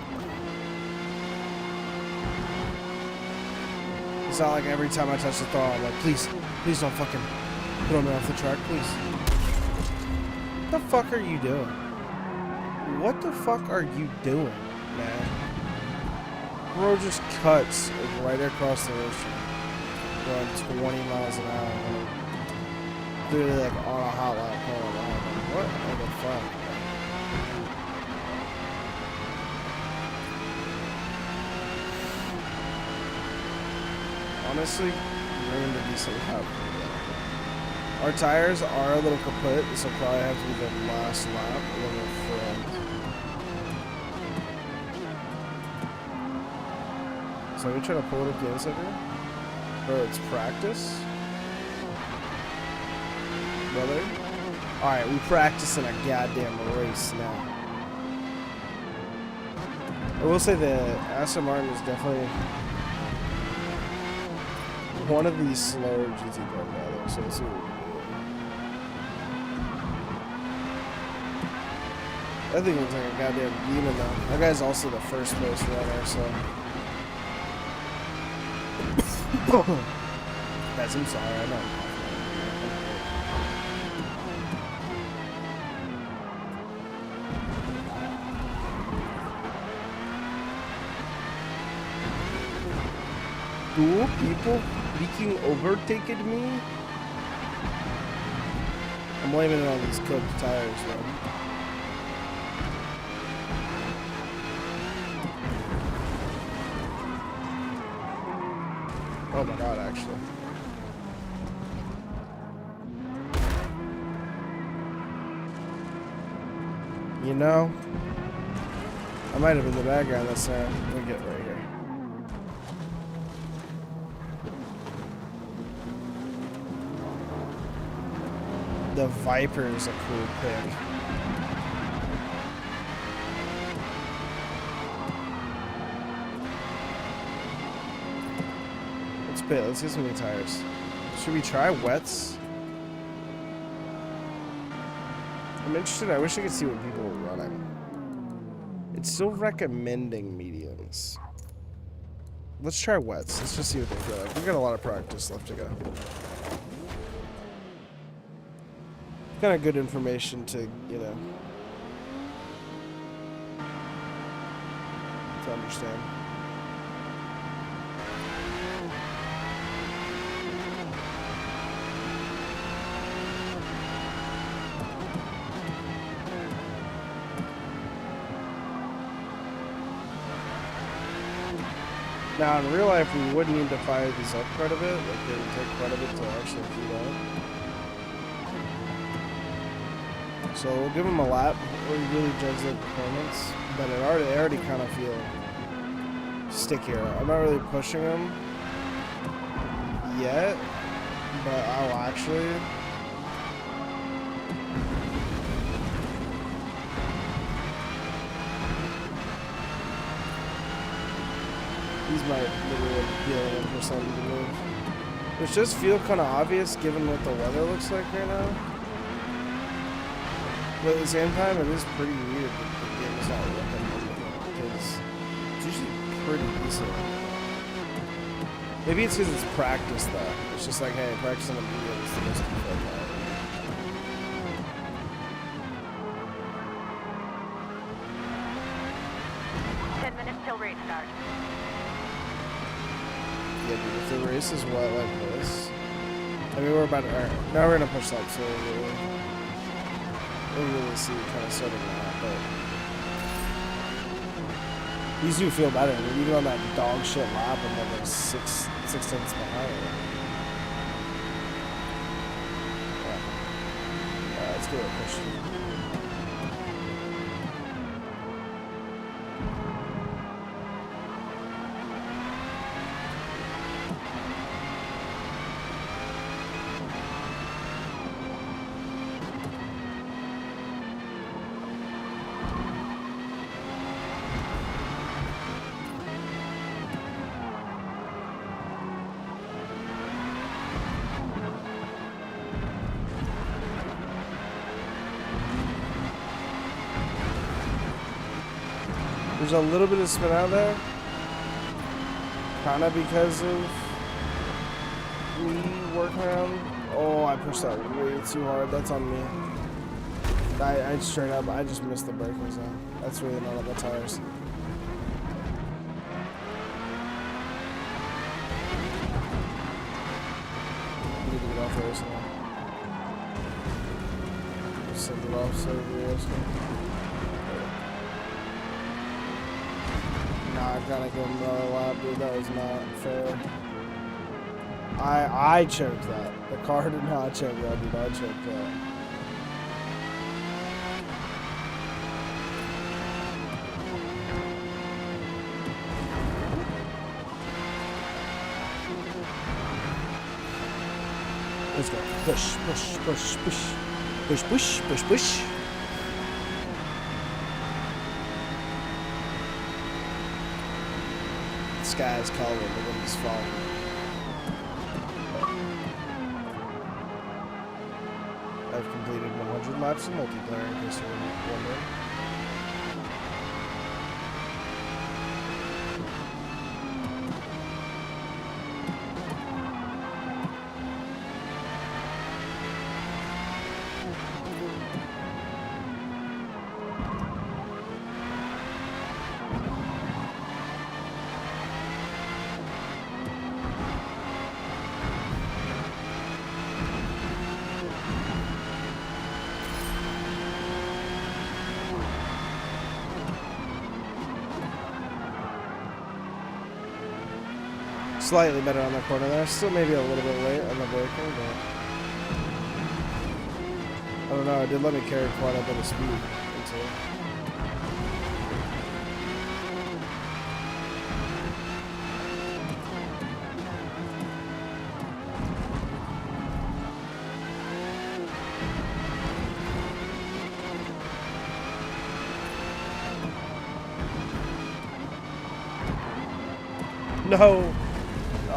it's not like every time I touch the throttle, I'm like, please don't fucking put me off the track, please. What the fuck are you doing? What the fuck are you doing, man? Bro just cuts right across the ocean, going 20 miles an hour. Literally like on a hot lap going around. What the fuck? Honestly, ruined a decent lap. Our tires are a little kaput. This will probably have to be the last lap. A little front. So we try to pull it up the inside here? Bro, it's practice. Brother. Alright, we practicing a goddamn race now. I will say the Aston Martin is definitely one of these slower GT cars out there, so let's see what we can do. That thing looks like a goddamn demon though. That guy's also the first place runner, so. Guys, I'm sorry, I know. Two people freaking overtaken me? I'm blaming it on these cooked tires, man. Oh my god, actually. You know, I might have been the bad guy in this time. Let me get right here. The Viper is a cool pick. Let's pit. Let's get some new tires. Should we try wets? I'm interested. I wish I could see what people were running. It's still recommending mediums. Let's try wets. Let's just see what they feel like. We've got a lot of practice left to go. Kind of good information to, you know, to understand. Now, in real life, we would need to fire these up quite a bit. Like, they would take quite a bit to actually feed out. So we'll give them a lap before we really judge their performance. But they already kind of feel stickier. I'm not really pushing them yet, but I'll actually. These might literally be a 1% to move. Which does feel kind of obvious given what the weather looks like right now. But at the same time, it is pretty weird that the game is not working because it's usually pretty decent. Maybe it's because it's practice though. It's just like, hey, practice on the medium is the most difficult part. Till race start. Yeah, dude, if the race is wet like this, I mean, we're about to, alright, now we're gonna push that, so we'll really see kind of starting out, but these do feel better. I mean, even on that dog shit lap, I'm like six tenths behind. Yeah. Let's give it a push. There's a little bit of spin out there, kind of because of me working around. Oh, I pushed that way too hard. That's on me. I straight up, I just missed the braking zone. That's really not on the tires. I need to get off the race now. Send it off so the race now. I gotta go another lap, dude. That was not fair. I choked that. The car did not choke that, dude. I choked that. Let's go. Push, push, push, push. Push, push, push, push. Sky is calling, the wind is falling. I've completed 100 laps of multiplayer, in case you're wondering. Slightly better on the corner there. Still maybe a little bit late on the braking, but I don't know. It did let me carry quite a bit of speed into it. No.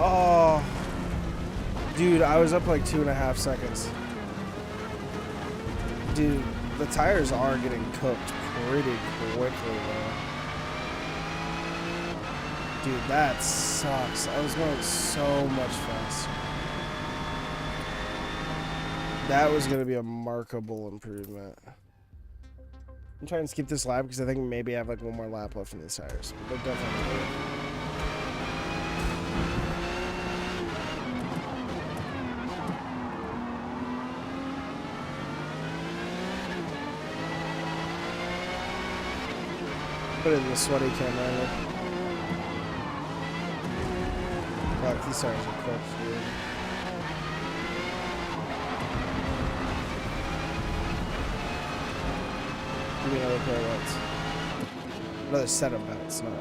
Oh, dude, I was up like 2.5 seconds. Dude, the tires are getting cooked pretty quickly, though. Dude, that sucks. I was going so much faster. That was going to be a markable improvement. I'm trying to skip this lap because I think maybe I have like one more lap left in these tires. But they're definitely good. Put it in the sweaty camera angle. Fuck, these tires are cooked, dude. Give me another pair of lights. Another set of belts, not.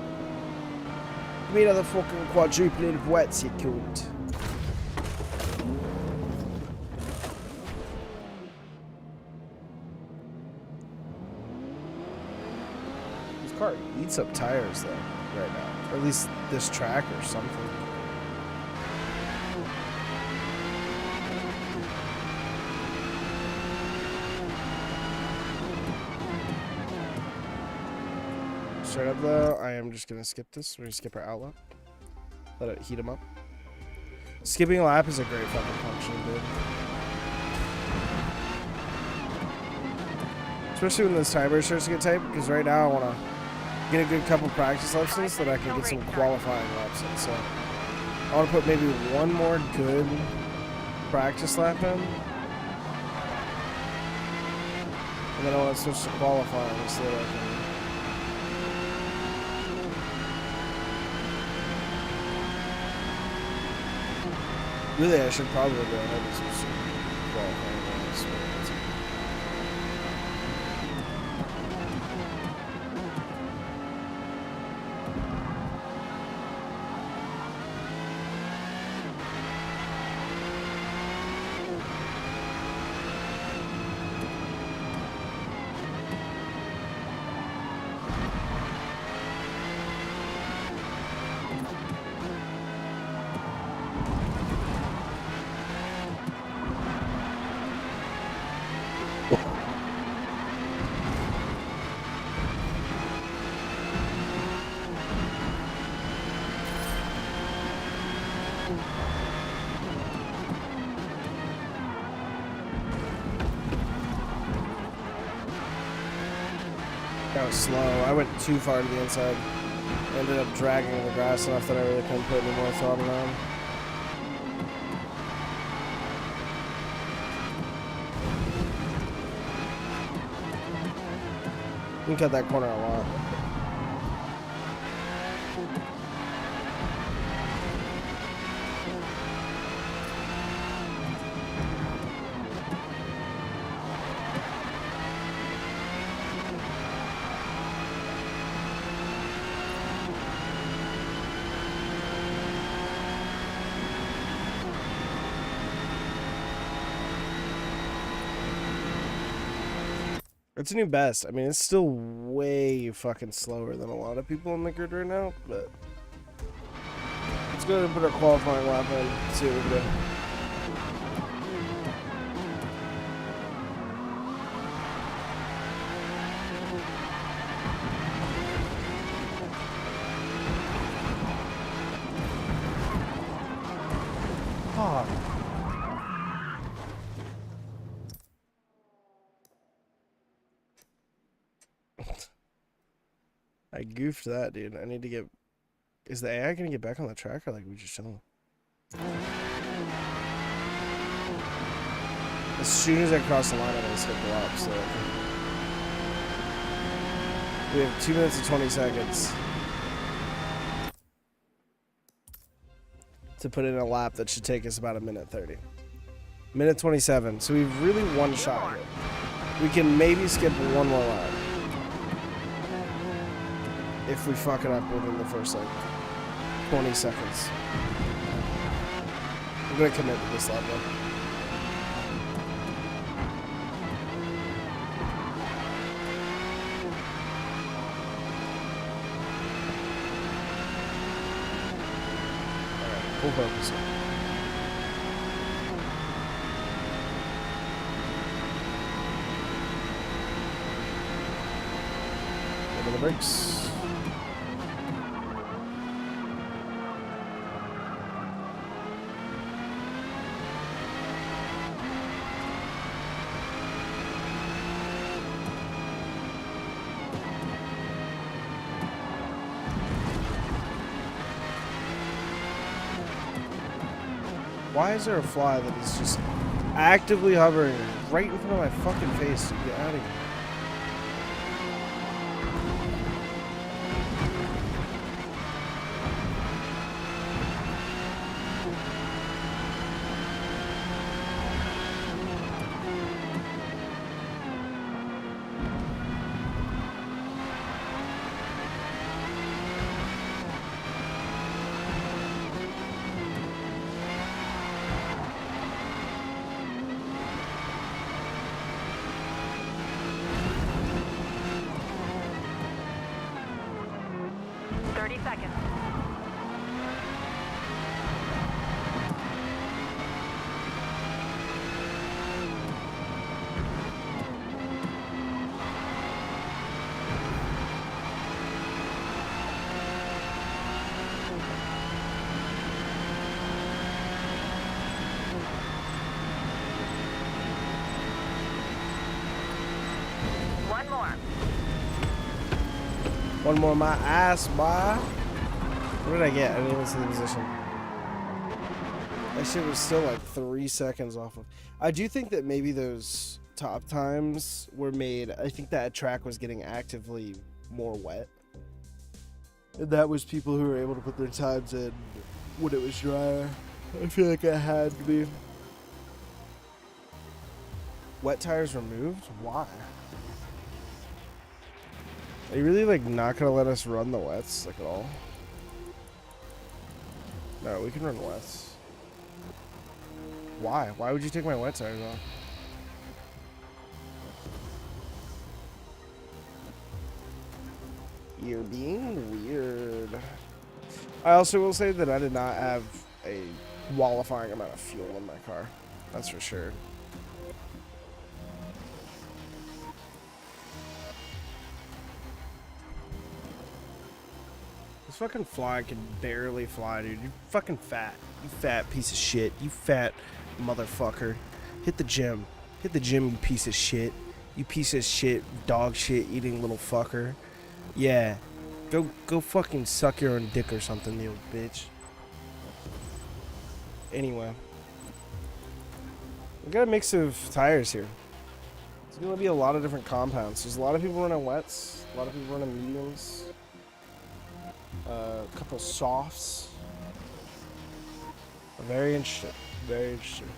Give me another fucking quadruple of wets, you cunt. This car eats up tires, though, right now. Or at least this track or something. Straight up though, I am just gonna skip this. We're gonna skip our outlet. Let it heat them up. Skipping a lap is a great fucking function, dude. Especially when this timer starts to get tight, because right now I wanna get a good couple practice laps in so that I can get some qualifying laps in. So I wanna put maybe one more good practice lap in. And then I wanna switch to qualifying so that I can really, I should probably go ahead and switch to qualifying laps. That was slow. I went too far to the inside. Ended up dragging the grass enough that I really couldn't put any more throttle on. You can cut that corner a lot. It's a new best. I mean, it's still way fucking slower than a lot of people on the grid right now, but let's go ahead and put our qualifying lap in, see what we can do. Fuck. I goofed that, dude. I need to get... Is the AI gonna get back on the track, or like we just chilling? As soon as I cross the line, I'm gonna skip the lap, so... We have 2 minutes and 20 seconds to put in a lap that should take us about a minute 30. Minute 27, so we've really one shot here. We can maybe skip one more lap. If we fuck it up within the first, like, 20 seconds. I'm gonna commit to this lap, though. Alright, full focus. Over the brakes. Why is there a fly that is just actively hovering right in front of my fucking face? Dude, get out of here. 30 seconds. One more. One more my ass, boy. What did I get? I didn't even see the position. That shit was still like 3 seconds off of. I do think that maybe those top times were made. I think that track was getting actively more wet. And that was people who were able to put their times in when it was drier. I feel like it had to be. Wet tires removed? Why? Are you really like not gonna let us run the wets like at all? No, we can run wets. Why? Why would you take my wet tires off? You're being weird. I also will say that I did not have a qualifying amount of fuel in my car. That's for sure. This fucking fly can barely fly, dude. You're fucking fat. You fat piece of shit. You fat motherfucker. Hit the gym. Hit the gym, you piece of shit. You piece of shit, dog shit eating little fucker. Yeah. Go fucking suck your own dick or something, you bitch. Anyway. We got a mix of tires here. It's gonna be a lot of different compounds. There's a lot of people running wets, a lot of people running mediums. A couple of softs. Very interesting. Very interesting.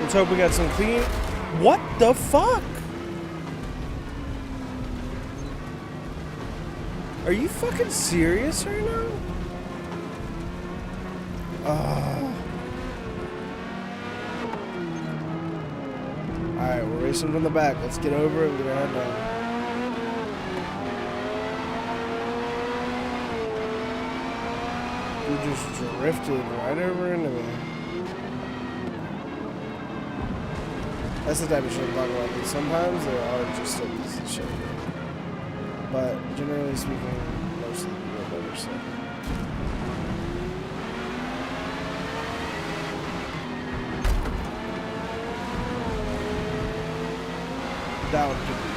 Let's hope we got some clean. What the fuck? Are you fucking serious right now? Alright, we're racing from the back. Let's get over it and get our head down. You just drifted right over into me. That's the type of shit I'm talking about. Because sometimes there are just a piece of shit. But generally speaking, mostly people are better stuff. That one could be.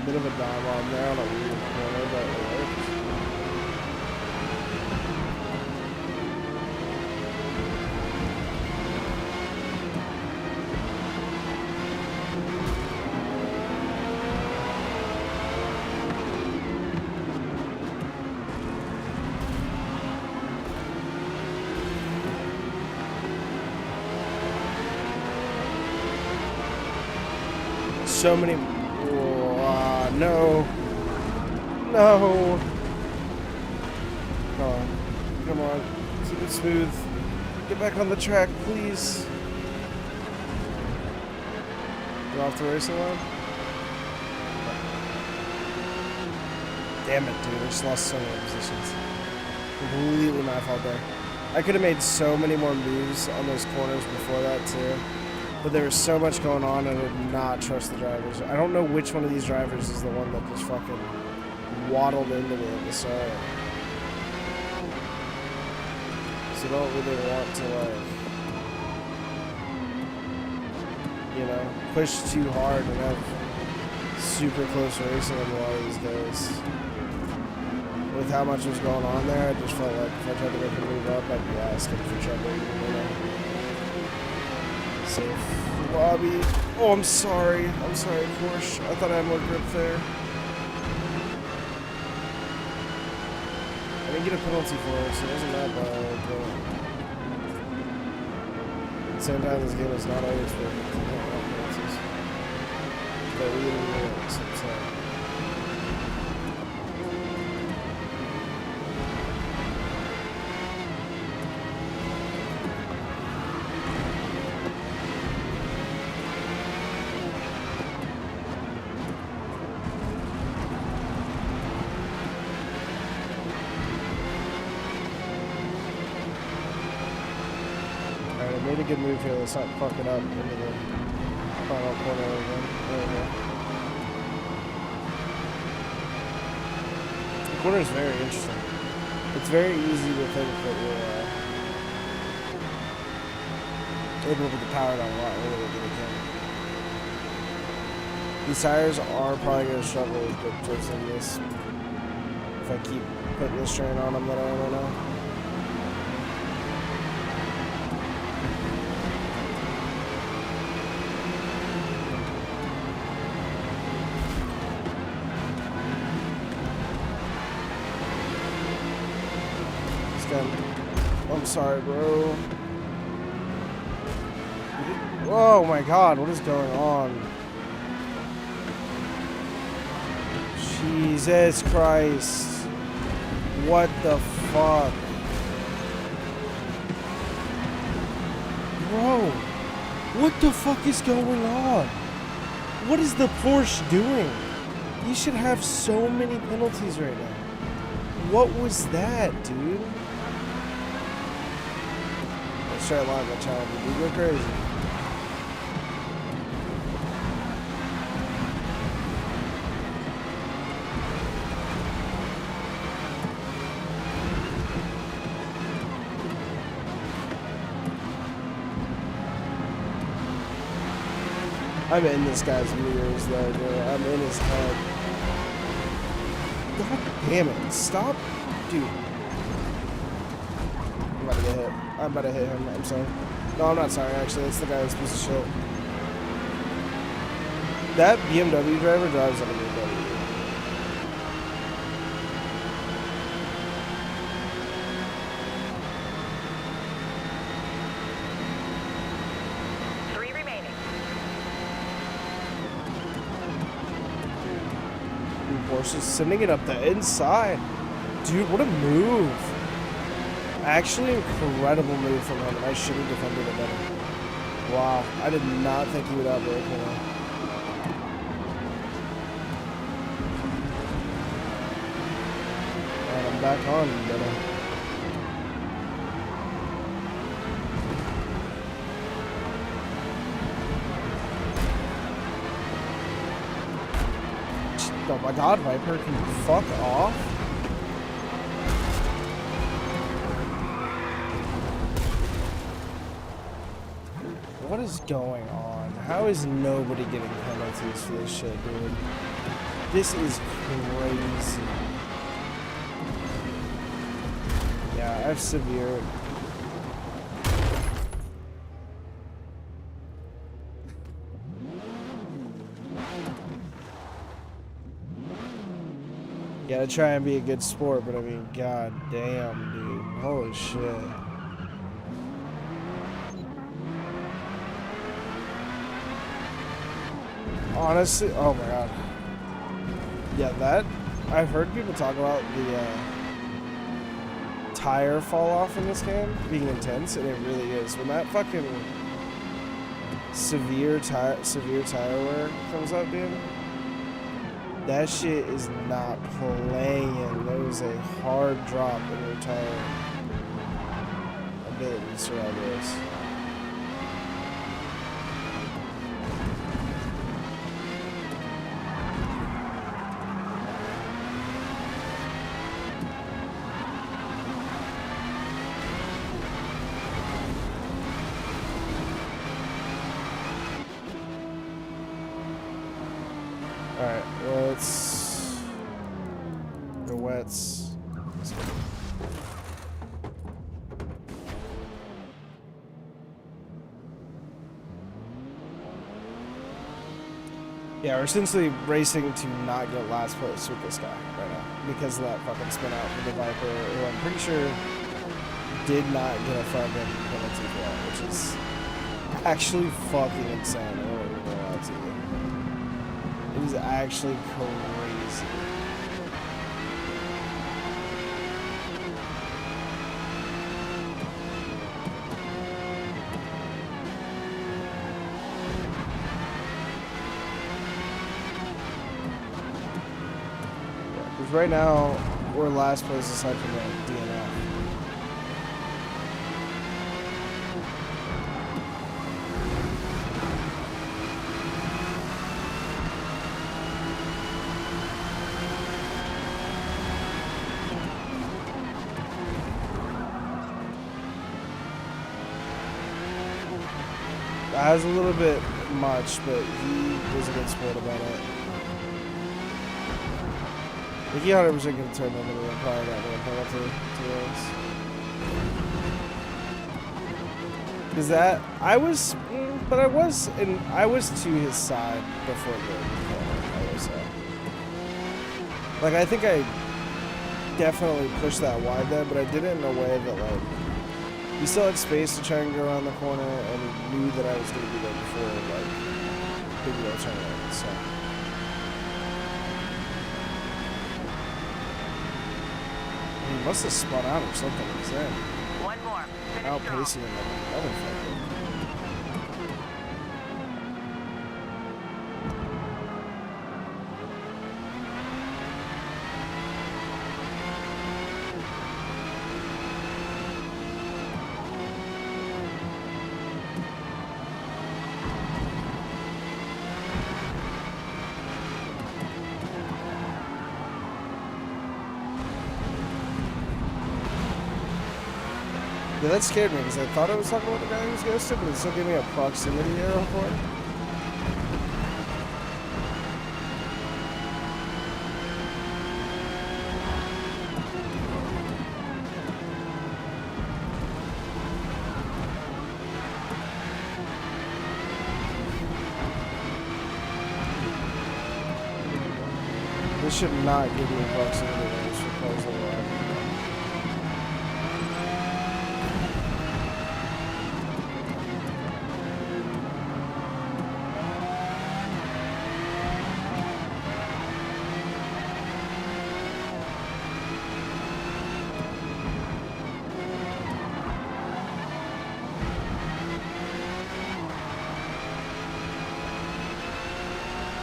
Bit of a dive on there on a weird corner, but it works. So many. No. No. Come on. Come on. Keep it smooth. Get back on the track, please. Get off the racing line. Damn it, dude. I just lost so many positions. Completely my fault there. I could have made so many more moves on those corners before that, too. But there was so much going on, and I did not trust the drivers. I don't know which one of these drivers is the one that just fucking waddled into me at the start. So I don't really want to, like, you know, push too hard and have super close racing on a lot of these days. With how much was going on there, I just felt like if I tried to make a move up, I'd be asking for trouble, you know. Safe. lobby. Oh, I'm sorry. I'm sorry, Porsche. I thought I had more grip there. I didn't get a penalty for it, so it wasn't that bad. But at the same time, this game is not always perfect. You don't have penalties. But we didn't do it, so it's Alright, I made a good move here. Let's not fuck it up into the final corner again. There we go. The corner is very interesting. It's very easy to think that you're able to put the power down a lot earlier than you can. These tires are probably going to struggle with grip trips in this if I keep putting this strain on them that I am right now. I'm sorry, bro. Oh my god, what is going on? Jesus Christ. What the fuck? Bro, what the fuck is going on? What is the Porsche doing? You should have so many penalties right now. What was that, dude? Let's try to line my child. You go crazy. I'm in this guy's mirrors though, dude. I'm in his head. God damn it. Stop. Dude. I'm about to get hit. I'm about to hit him. I'm sorry. No, I'm not sorry, actually. It's the guy that's a piece of shit. That BMW driver drives like a BMW. 3 remaining. Porsche is sending it up the inside. Dude, what a move. Actually, incredible move from him, and I should have defended it better. Wow, I did not think he would outbreak me. And I'm back on, brother. Oh my god, Viper, can you fuck off? What is going on? How is nobody getting penalties for this shit, dude? This is crazy. Yeah, I have severe... Gotta try and be a good sport, but I mean, god damn, dude. Holy shit. Honestly, oh my god. Yeah, that, I've heard people talk about the tire fall off in this game being intense, and it really is. When that fucking severe tire wear comes up, dude, that shit is not playing. There is a hard drop in your tire ability to survive this. Alright, let's... The wets. Yeah, we're essentially racing to not get last place with this guy right now because of that fucking spin out with the Viper, who I'm pretty sure did not get a fucking penalty for that, which is actually fucking insane. I don't even know how to you. It is actually crazy. Right now, we're last place aside from the DNF. That was a little bit much, but he was a good sport about it. I think he 100% could have turned into the probably got no penalty to this. Because that, I was to his side before the corner, I will say. Like, I think I definitely pushed that wide there, but I did it in a way that, like, he still had space to try and go around the corner, and he knew that I was going to be there before, like, big wheel turn around, so. He must have spun out or something. He's in. One more. Finish Outpacing him like a motherfucker. Yeah, that scared me because I thought I was talking about the guy who was ghosted, but it still gave me a proximity arrow for it. This should not give me a proximity range for close the line.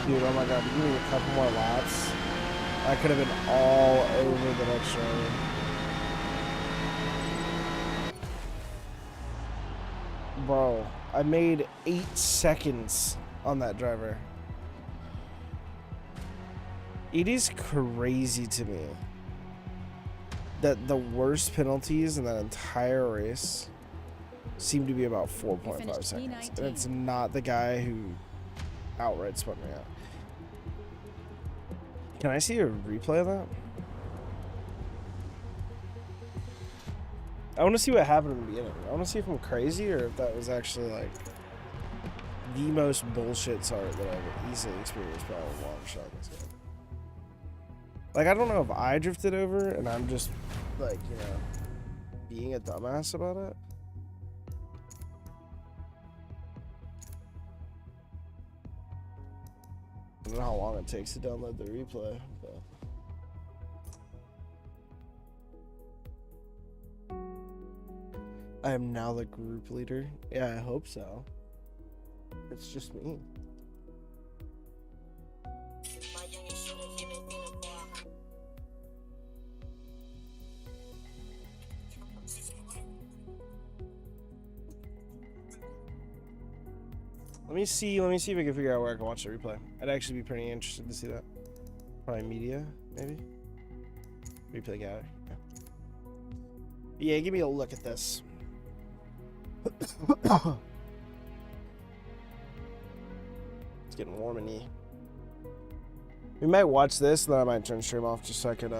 Dude, oh my god, give me a couple more laps. I could have been all over the next driver. Bro, I made 8 seconds on that driver. It is crazy to me that the worst penalties in that entire race seem to be about 4.5 seconds. And it's not the guy who outright spun me out. Can I see a replay of that? I want to see what happened in the beginning. I want to see if I'm crazy or if that was actually like the most bullshit start that I've easily experienced by a long shot in this game. Like, I don't know if I drifted over and I'm just like, you know, being a dumbass about it. I don't know how long it takes to download the replay, but I am now the group leader. Yeah, I hope so. It's just me. Let me see if I can figure out where I can watch the replay. I'd actually be pretty interested to see that. Probably media, maybe? Replay gallery. Yeah, give me a look at this. It's getting warm in here. We might watch this, then I might turn stream off just so I could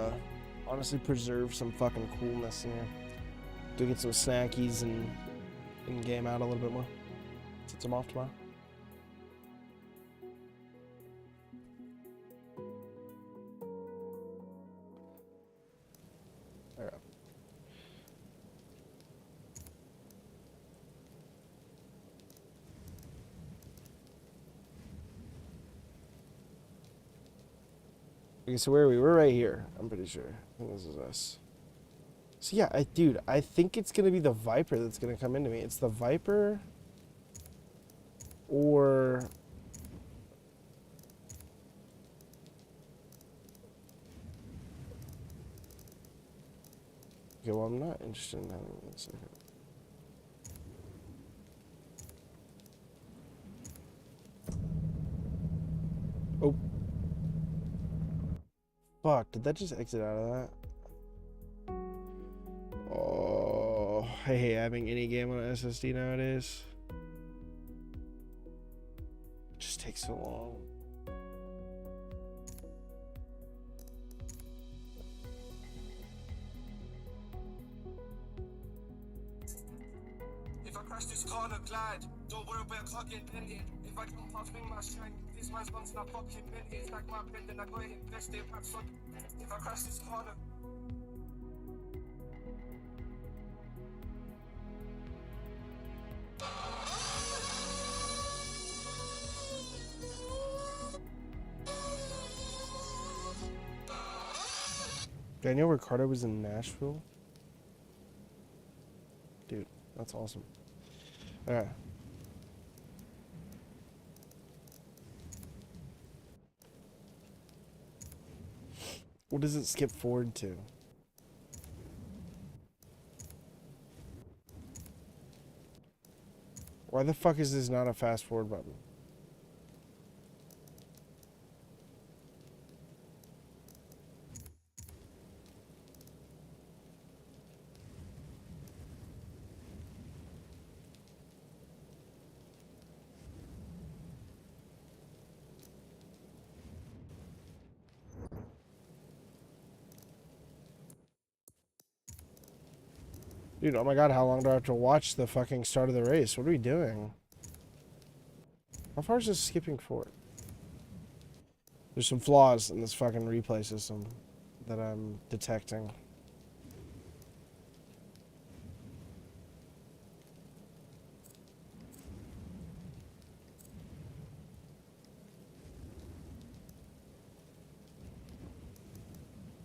honestly preserve some fucking coolness in here. Do get some snackies and game out a little bit more. Since I'm off tomorrow. Okay, so where are we? We're right here. I'm pretty sure. I think this is us. So yeah, dude, I think it's gonna be the Viper that's gonna come into me. It's the Viper or okay, well, I'm not interested in having one second. Oh. Fuck, did that just exit out of that? Oh, I hate having any game on SSD nowadays. It just takes so long. If I crash this car, look glad. Don't worry about car getting dented. If I don't pass my strength, this man's gone to the pocket dented. It's like my bed, then I go ahead and invest it. If I crash this car, look. Daniel Ricciardo was in Nashville? Dude, that's awesome. Alright. What does it skip forward to? Why the fuck is this not a fast forward button? Dude, oh my god, how long do I have to watch the fucking start of the race? What are we doing? How far is this skipping forward? There's some flaws in this fucking replay system that I'm detecting.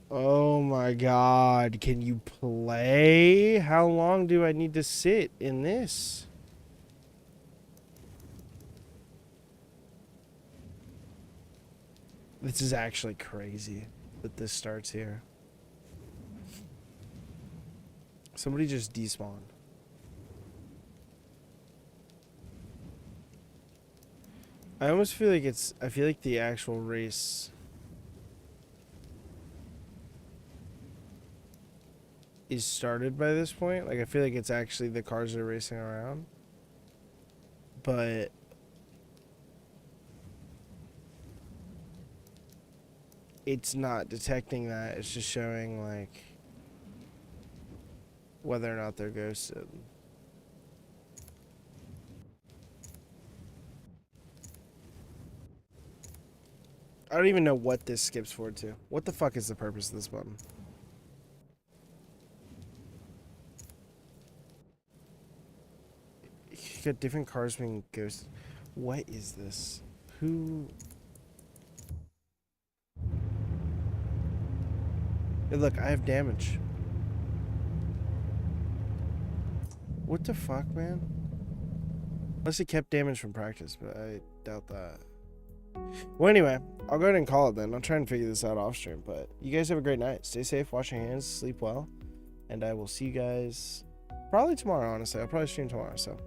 Oh my god, can you play? How long do I need to sit in this? This is actually crazy that this starts here. Somebody just despawned. I almost feel like I feel like the actual race is started by this point. Like, I feel like it's actually the cars are racing around. But it's not detecting that. It's just showing, like, whether or not they're ghosted. I don't even know what this skips forward to. What the fuck is the purpose of this button? You got different cars being ghosted. What is this? Who? Hey, look, I have damage. What the fuck, man? Unless it kept damage from practice, but I doubt that. Well, anyway, I'll go ahead and call it then. I'll try and figure this out off stream, but you guys have a great night. Stay safe, wash your hands, sleep well, and I will see you guys probably tomorrow, honestly. I'll probably stream tomorrow, so.